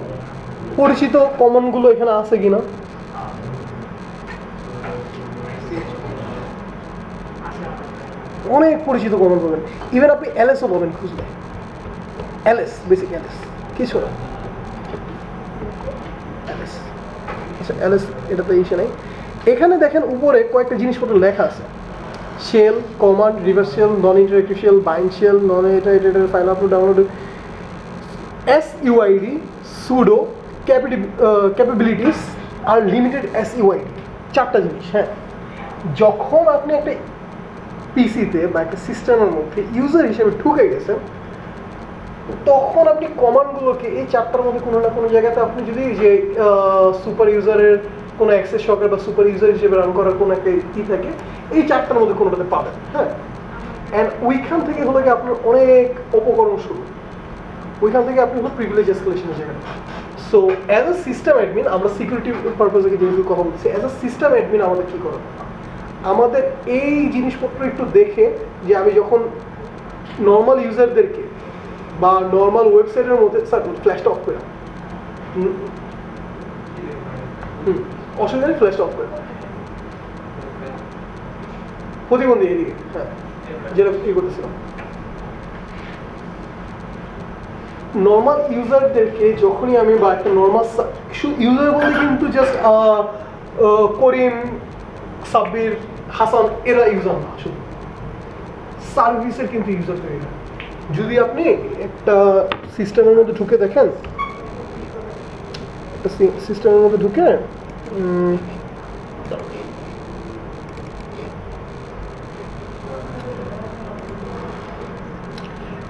পরিচিত কমনগুলো এখানে আছে কিনা। অনেক পরিচিত কমন পাবেন, ইভেন আপনি LSও পাবেন খুঁজলে। LS বেসিক LS কিছু না, LS। আচ্ছা LS এটাতে ইসে নাই। এখানে দেখেন উপরে কয়েকটা জিনিসপত্র লেখা আছে, shell, command, reverse shell, non interactive shell, bind shell, non iterated file upload download, SUID, sudo, capabilities আর লিমিটেড SUID, চারটা জিনিস। হ্যাঁ, যখন আপনি একটা পিসিতে বা একটা সিস্টেমের মধ্যে ইউজার হিসেবে ঢুকে গেছেন, তখন আপনি কমান্ডগুলোকে এই চারটার মধ্যে কোনো না কোনো জায়গাতে আপনি যদি যে সুপার ইউজারের কোনো অ্যাক্সেস সকেট বা সুপার ইউজার হিসেবে রান করার কোনো একটা ই থাকে, এই চারটার মধ্যে কোনোটাতে পাবেন। হ্যাঁ, অ্যান্ড ওইখান থেকে হলো কি আপনার অনেক উপকরণ শুরু, ওইখান থেকে আপনি হলো প্রিভিলেজ এসকেলেশনের জায়গায়। So as a system admin, আমরা সিকিউরিটি পারপাসে যেহেতু কথা বলছি, অ্যাজ এ সিস্টেম অ্যাডমিন আমাদের কী করা, আমাদের এই জিনিসপত্র একটু দেখে যে আমি যখন নর্মাল ইউজারদেরকে বা নর্মাল ওয়েবসাইটের মধ্যে, স্যার ফ্ল্যাশটা অফ করে অসুবিধা নেই, ফ্ল্যাশটা অফ করে প্রতিবন্ধী এদিকে। হ্যাঁ, যেটা কী করতেছিলাম, নর্মাল ইউজারদেরকে যখনই আমি বা একটা নর্মাল ইউজার বলতে কিন্তু জাস্ট করিম, সাব্বির, হাসান এরা ইউজার না, শুধু সার্ভিসের কিন্তু ইউজার তৈরি হয়। যদি আপনি একটা সিস্টেমের মধ্যে ঢুকে দেখেন, একটা সিস্টেমের মধ্যে ঢুকে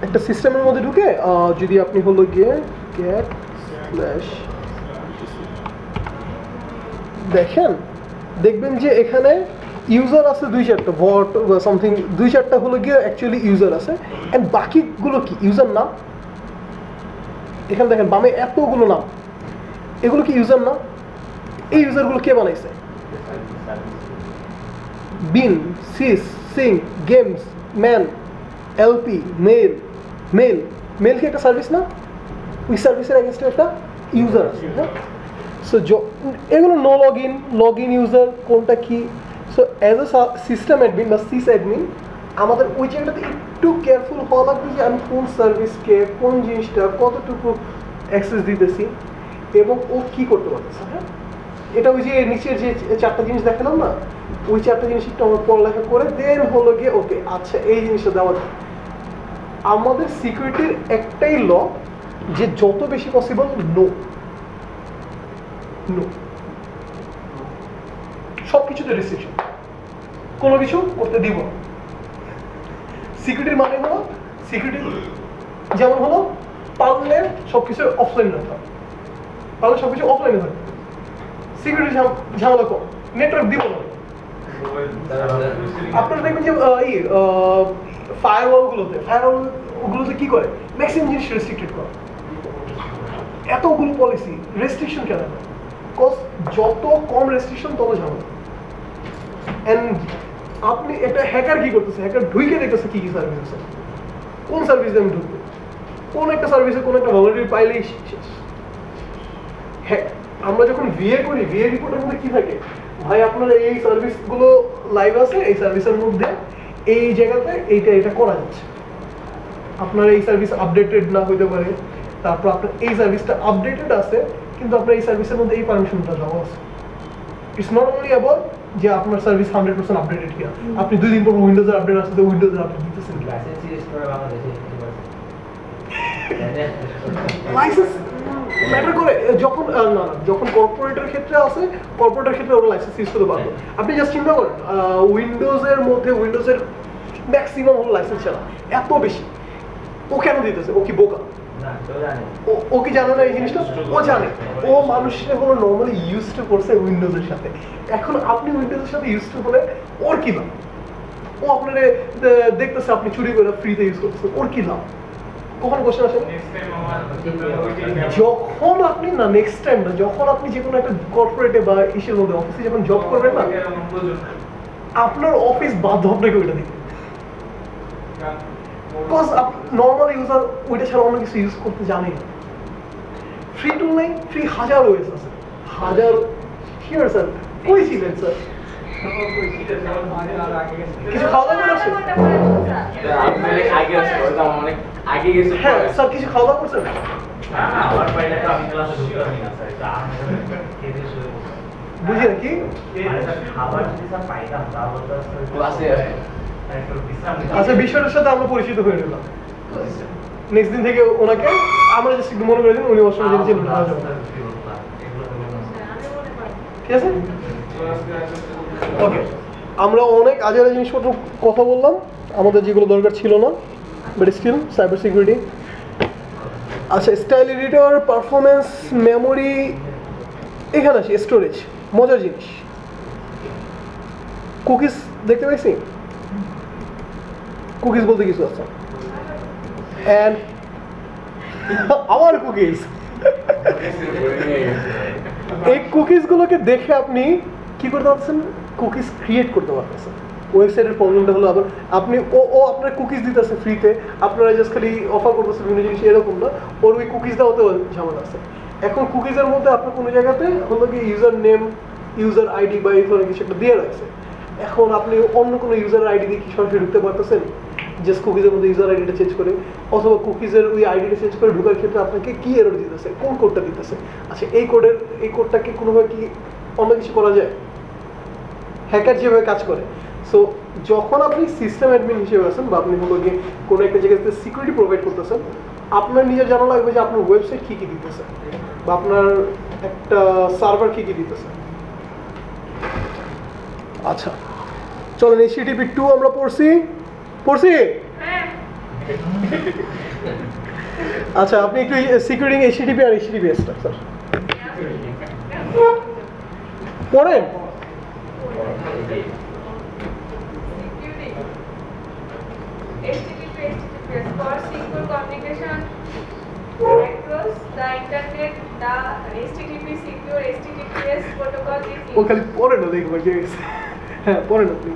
একটা সিস্টেমের মধ্যে ঢুকে যদি আপনি হলো গিয়ে get slash দেখেন, দেখবেন যে এখানে ইউজার আছে 2-4টা, বট বা সামথিং 2-4টা হলো গিয়ে অ্যাকচুয়ালি ইউজার আছে, অ্যান্ড বাকিগুলো কি ইউজার নাম। এখানে দেখেন বামে এতগুলো নাম, এগুলো কি ইউজার না? এই ইউজারগুলো কে বানাইছে? Bin, sys, sync, games, man, lp, mail কি একটা সার্ভিস না? ওই সার্ভিসের এগেনস্টে একটা ইউজার আছে। হ্যাঁ, সো এগুলো নো লগ ইন ইউজার কোনটা কি। So as a system admin বা সিস অ্যাডমিন আমাদের ওই জায়গাটাতে একটু কেয়ারফুল হওয়া লাগবে যে আমি কোন সার্ভিসকে, কোন জিনিসটা কতটুকু অ্যাক্সেস দিতেছি এবং ও কী করতে পারতেছে। হ্যাঁ, এটা ওই যে নিচের যে চারটা জিনিস দেখালাম না, ওই চারটা জিনিস একটু আমার পড়ালেখা করে দেন হলো গিয়ে ওকে আচ্ছা এই জিনিসটা দেওয়া যায়। আমাদের সিকিউরিটির একটাই ল যে যত বেশি পসিবল নো, সব কিছুতে রেস্ট্রিকশন, কোনো কিছু করতে দিব। সিকিউরিটির মানে হলো সিকিউরিটি যেমন হলো পারলে সবকিছু অফলাইনে রাখা, পারলে সবকিছু অফলাইনে থাকে, সিকিউরিটি ঝামেলা কম, নেটওয়ার্ক দিব না। আপনারা দেখবেন যে এই ফায়ারওয়ালগুলোতে কি করে, ম্যাক্সিমাম জিনিস রেস্ট্রিক্টেড করে। এতগুলো পলিসি রেস্ট্রিকশন কেন? বিকজ যত কম রেস্ট্রিকশন তত ঝামেলা। অ্যান্ড আপনি একটা হ্যাকার কি করতেছে, হ্যাকার ঢুকে দেখতেছে কি কি সার্ভিস আছে, কোন সার্ভিসে আমি ঢুকবো, কোন একটা সার্ভিসে কোন একটা ভলারিটি পাইলেই শেষ। হ্যাঁ, আমরা যখন ভিএ করি, ভিএ রিপোর্টের মধ্যে কি থাকে, ভাই আপনার এই সার্ভিসগুলো লাইভ আছে, এই সার্ভিসের মধ্যে এই জায়গাতে এটা করা যাচ্ছে, আপনার এই সার্ভিস আপডেটেড না হইতে পারে, তারপর আপনার এই সার্ভিসটা আপডেটেড আছে কিন্তু আপনার এই সার্ভিসের মধ্যে এই পারমিশনটা দেওয়া আছে। ইটস নট অনলি অ্যাবাউট যে আপনার সার্ভিস 100% আপডেটেড কিনা, আপনি 2 দিন পর উইন্ডোজের আপডেট আসছে তো উইন্ডোজের আপডেট দিতেছেন কিনা। লাইসেন্স ম্যাটার করে যখন যখন কর্পোরেটের ক্ষেত্রে আছে, কর্পোরেটের ক্ষেত্রে ওরা লাইসেন্স ইউজ করতে পারবে। আপনি জাস্ট চিন্তা করেন উইন্ডোজের মধ্যে উইন্ডোজের ম্যাক্সিমাম হলো লাইসেন্স ছাড়া, এত বেশি। ও কেন দিতেছে? ও কি বোকা? ও কি জানে না এই জিনিসটা? ও জানে, ও মানুষের হলো নর্মালি ইউজ টু করছে উইন্ডোজের সাথে। এখন আপনি উইন্ডোজের সাথে ইউজ টু হলে ওর কি লাভ? ও আপনার দেখতেছে আপনি চুরি করে ফ্রিতে ইউজ করতেছেন, ওর কি লাভ? কখন বসে আসেন যখন আপনি না নেক্সট টাইম না, যখন আপনি যে কোনো একটা কর্পোরেটে বা ইসের মধ্যে অফিসে যখন জব করবেন না, আপনার অফিস বাধ্য আপনাকে ওইটা দিতে, বিকজ নর্মাল ইউজার ওইটা ছাড়া অন্য কিছু ইউজ করতে জানে না। ফ্রি টুল নেই, ফ্রি হাজার ওয়েস আছে, হাজার। শিওর স্যার, কই ছিলেন স্যার? কিছু খাওয়া দাওয়া করছেন? হ্যাঁ স্যার, কিছু খাওয়া দাওয়া করছেন? বুঝি নাকি আচ্ছা বিষয়টার সাথে আমরা পরিচিত হয়ে গেলাম নেক্সট দিন থেকে ওনাকে আমরা জাস্ট একটু মনে করে দিন উনি অবশ্যই জেনেছেন ঠিক আছে ওকে আমরা অনেক আজের জিনিসপত্র কথা বললাম আমাদের যেগুলো দরকার ছিল না বাট স্টিল সাইবার সিকিউরিটি আচ্ছা স্টাইল এডিটর পারফরমেন্স মেমোরি এখানে আসি স্টোরেজ মজার জিনিস কুকিজ দেখতে পাইছি কুকিজ বলতে কিছু আছে অ্যান্ড আমার কুকিজ এই কুকিজগুলোকে দেখে আপনি কি করতে পারছেন কুকিজ ক্রিয়েট করতে পারতেছেন ওয়েবসাইটের প্রবলেমটা হলো আবার আপনি ও আপনার কুকিজ দিতেছে ফ্রিতে আপনারা জাস্ট খালি অফার করতেছে বিভিন্ন জিনিস এরকম না ওর ওই কুকিজ দেওয়াতেও ঝামেলা আছে এখন কুকিজের মধ্যে আপনার কোনো জায়গাতে হলো কি ইউজার নেম ইউজার আইডি বা এই ধরনের কিছু একটা দিয়ে রাখছে এখন আপনি অন্য কোনো ইউজার আইডি দিয়ে কি সরাসরি ঢুকতে পারতেছেন জাস্ট কুকিজের মধ্যে ইউজার আইডিটা চেঞ্জ করে অথবা কুকিজের ওই আইডিটা চেঞ্জ করে ঢোকার ক্ষেত্রে আপনাকে কি এরর দিতেছে কোন কোডটা দিতেছে আচ্ছা এই কোডটাকে কোনোভাবে কি অন্য কিছু করা যায় হ্যাকার যেভাবে কাজ করে সো যখন আপনি সিস্টেম অ্যাডমিন হিসেবে আছেন বা আপনি হলো গিয়ে কোনো একটা জায়গাতে সিকিউরিটি প্রোভাইড করতেছেন আপনার নিজের জানা লাগবে যে আপনার ওয়েবসাইট কী কী দিতেছে বা আপনার একটা সার্ভার কী কী দিতেছে আচ্ছা চলেন HTTP 2 আমরা পড়ছি আচ্ছা আপনি একটু সিকিউরিং HTTP আর HTTPS স্যার পড়েন HTTPS for secure communication across the internet. The HTTP secure HTTPS protocol is ও খালি পড়ে না দেখবো যে হ্যাঁ পড়েন আপনি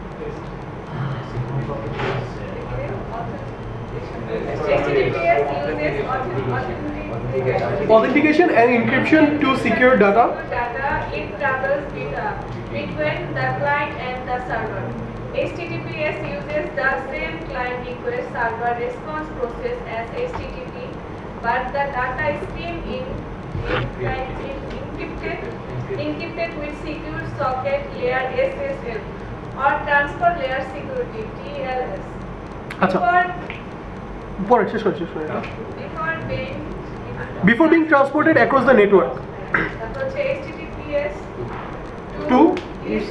HTTPS uses authentication and encryption to secure data. It travels between the client and the server. HTTPS uses the same client request server response process as HTTP, but the data stream is encrypted with secure socket layer SSL or transfer layer security TLS. Before being transported across the network. HTTPS 2 is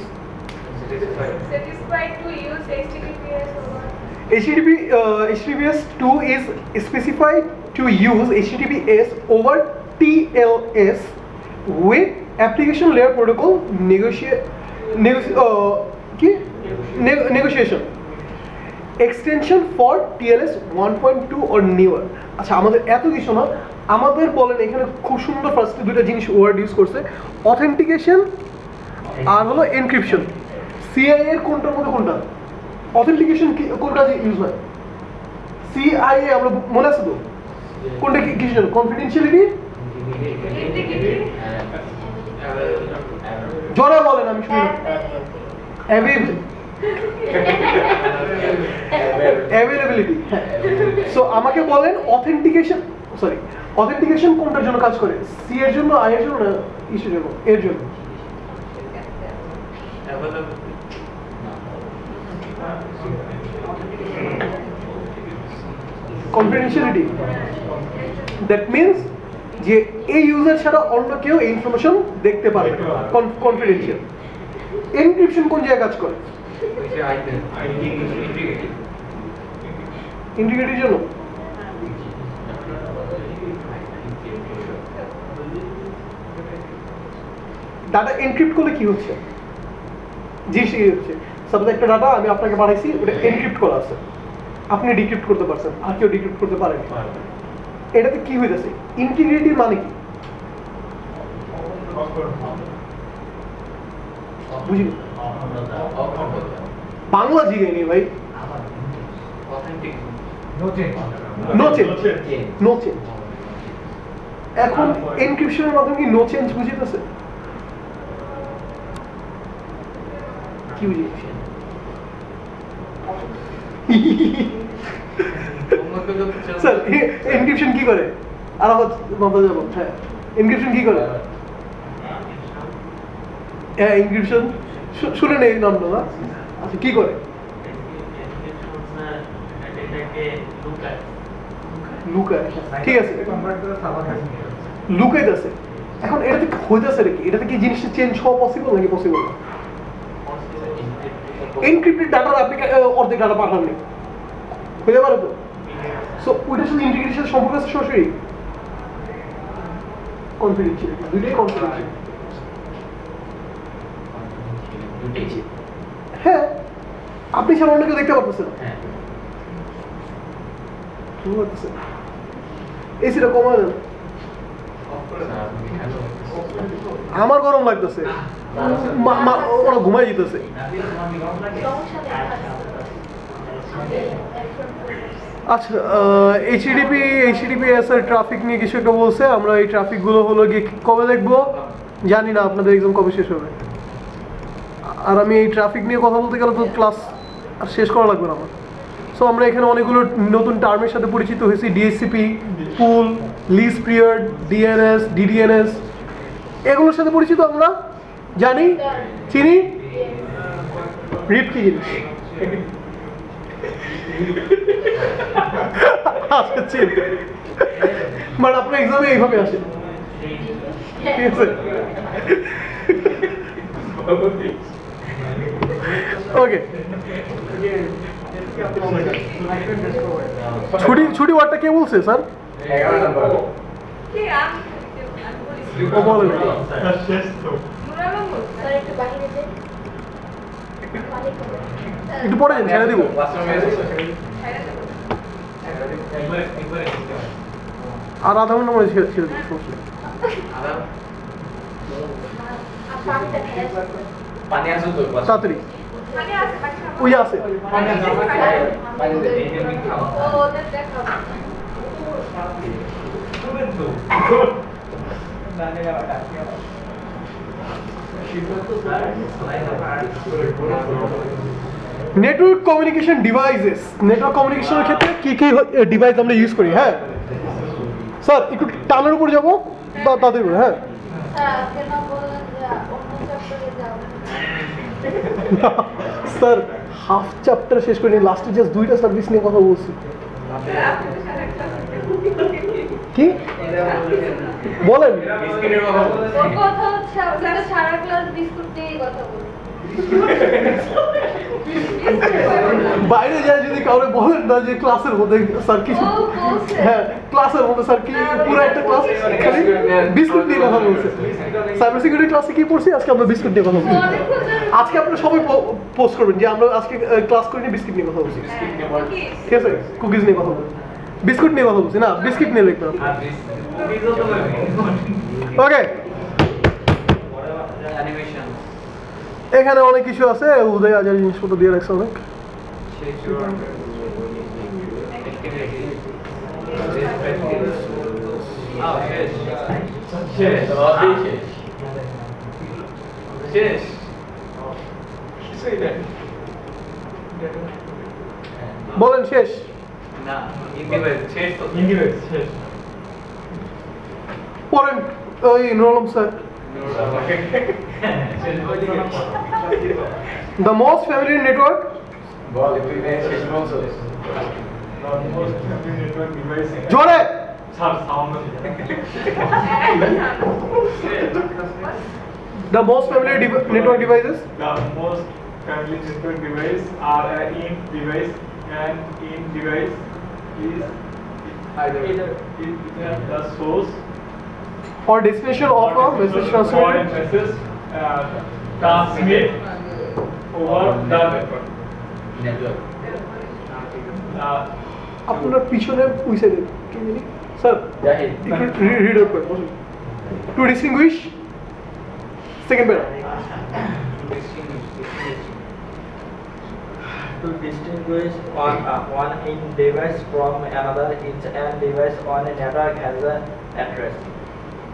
satisfied to use HTTPS over HTTPS 2 is specified to use HTTPS over TLS with application layer protocol negotiation extension for TLS 1.2 or newer আচ্ছা আমাদের এত কিছু না আমাদের বলেন এখানে খুব সুন্দর ফার্স্টে দুটো জিনিস ওয়ার্ড ইউজ করছে অথেন্টিকেশন আর হলো এনক্রিপশন সিআইএ এর কোনটার মধ্যে কোনটা অথেন্টিকেশন কোন কাজে ইউজ হয় সিআইএ আমরা মনে আছে তো কোনটা কি কিছু জানো কনফিডেন্সিয়ালিটি জোরে বলেন আমি শুনি অ্যাভেলেবিলিটি সো আমাকে বলেন অথেন্টিকেশন কোনটার জন্য কাজ করে সি এর জন্য আই এর জন্য না ইসের জন্য এর জন্য কনফিডেন্সিয়ালিটি দ্যাট মিনস যে এই ইউজার ছাড়া অন্য কেউ এই ইনফরমেশন দেখতে পারবে কনফিডেন্সিয়াল এনক্রিপশন কোন জায়গায় কাজ করে ইন্টিগ্রিটির জন্য ডাটা এনক্রিপ্ট করলে কি হচ্ছে জিনিস এই হচ্ছে সাপোজ একটা ডাটা আমি আপনাকে পাঠাইছি ওটা এনক্রিপ্ট করা আছে আপনি ডিক্রিপ্ট করতে পারছেন আর কেউ ডিক্রিপ্ট করতে পারেন এটাতে কি হইতেছে ইন্টিগ্রিটি মানে কি বুঝলি বাংলা জিগে নেই ভাই নো চেঞ্জ এখন এনক্রিপশনের মাধ্যমে কি নো চেঞ্জ বুঝিতেছে কি বুঝিয়েছে স্যার এনক্রিপশন কি করে আর আবার মাথা যাব হ্যাঁ এনক্রিপশন কি করে হ্যাঁ এনক্রিপশন শুনে নেই নামটা না আচ্ছা কি করে লুকায়, ঠিক আছে, লুকাইতেছে। এখন এটাতে হইতেছে নাকি, এটাতে কি জিনিসটা চেঞ্জ হওয়া পসিবল নাকি পসিবল না? এনক্রিপ্টেড ডাটার আপনি অর্ধেক ডাটা পাঠাননি, হইতে পারে তো। সো ওইটার সাথে ইন্টিগ্রেশনের সম্পর্ক আছে সরাসরি, কনফিডেন্সিয়ালিটি, দুইটাই কনফিডেন্সিয়াল। হ্যাঁ, আপনি ছাড়া অন্য কেউ দেখতে পারতেছেন, এসিটা কমায় দেন। আমার গরম লাগতেছে, ওরা ঘুমাই যেতেছে। আচ্ছা, এইচটিটিপিএস এর ট্রাফিক নিয়ে কিছু একটা বলছে। আমরা এই ট্রাফিকগুলো হলো গিয়ে কবে দেখবো জানি না, আপনাদের এক্সাম কবে শেষ হবে। আর আমি এই ট্রাফিক নিয়ে কথা বলতে গেলে তো ক্লাস আর শেষ করা লাগবে না আমার। সো আমরা এখানে অনেকগুলো নতুন টার্মের সাথে পরিচিত হয়েছি, ডিএসসিপি, পুল, লিজ পিরিয়ড, ডিএনএস, ডিডিএনএস, এগুলোর সাথে পরিচিত আমরা জানি, চিনি। রিপ কি জিনিস? বাট আপনার এক্সামে এইভাবে আসে, ঠিক আছে? ওকে, ছুটি ওয়ার্ডটা কে বলছে স্যার? ও বলেন। একটু পরে যান, ছেড়ে দিব। আর আধা ঘন্টা মনে ছেড়ে দিব, তাড়াতাড়ি। ওই আছে নেটওয়ার্ক কমিউনিকেশন ডিভাইসেস। নেটওয়ার্ক কমিউনিকেশনের ক্ষেত্রে কি কি ডিভাইস আমরা ইউজ করি? হ্যাঁ স্যার, একটু টানের উপর যাবো তাদের উপরে। হ্যাঁ স্যার, হাফ চ্যাপ্টার শেষ করিনি, লাস্টে জাস্ট দুইটা সার্ভিস নিয়ে কথা বলছি। কি বলেন? বাইরে যায় যদি কাউকে বলেন না যে ক্লাসের মধ্যে স্যার কিছু, হ্যাঁ ক্লাসের মধ্যে স্যার কি পুরো একটা ক্লাস খালি বিস্কুট নিয়ে কথা বলছে। সাইবার সিকিউরিটি ক্লাসে কি পড়ছি? আজকে আমরা বিস্কুট নিয়ে কথা বলছি। আজকে আপনারা সবাই পোস্ট করবেন যে আমরা আজকে ক্লাস করিনি, বিস্কুট নিয়ে কথা বলছি, ঠিক আছে? কুকিজ নিয়ে কথা বলছি, বিস্কুট নিয়ে কথা বলছি না, বিস্কিট নিয়ে লিখবেন। ওকে, এখানে অনেক কিছু আছে, উদয় আজার জিনিসপত্র দিয়ে রাখছে অনেক। বলেন শেষ? পড়েন ওই Nurul sir. The most familiar network. জোরে। The most familiar network devices. The most familiar network device are an in device, and in device is either the source or destination of a message transmitted. Message transmit over the network. আপনার পিছনে ওই সাইডে কি জানি sir, একটু read out করেন। To distinguish, second para. To distinguish one in device from another, each an device on a network has an address.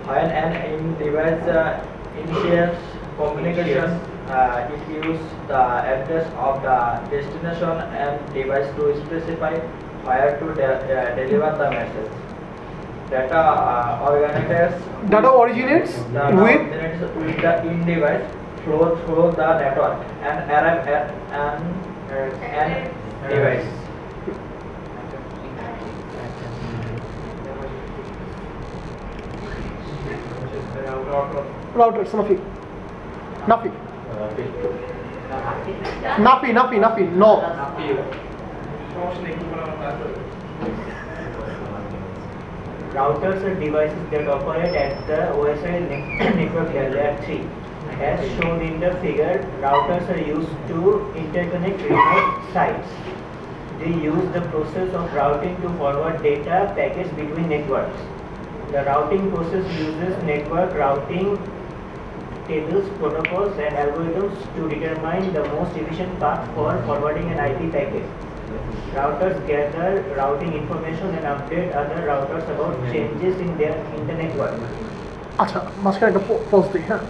When an in device initiates communication, it uses the address of the destination and device to specify where to deliver the message. Data originates with the in device flow through the network and arrive at an device. Routers নাফি নাফি নাফি নাফি নাফি no Routers are devices that operate at the OSI network layer 3. As shown in the figure, routers are used to interconnect remote sites. They use the process of routing to forward data packets between networks. The routing process uses network routing tables, protocols, and algorithms to determine the most efficient path for forwarding an IP packet. Routers gather routing information and update other routers about changes in the network. আচ্ছা মাঝখানে একটা pause দিই হ্যাঁ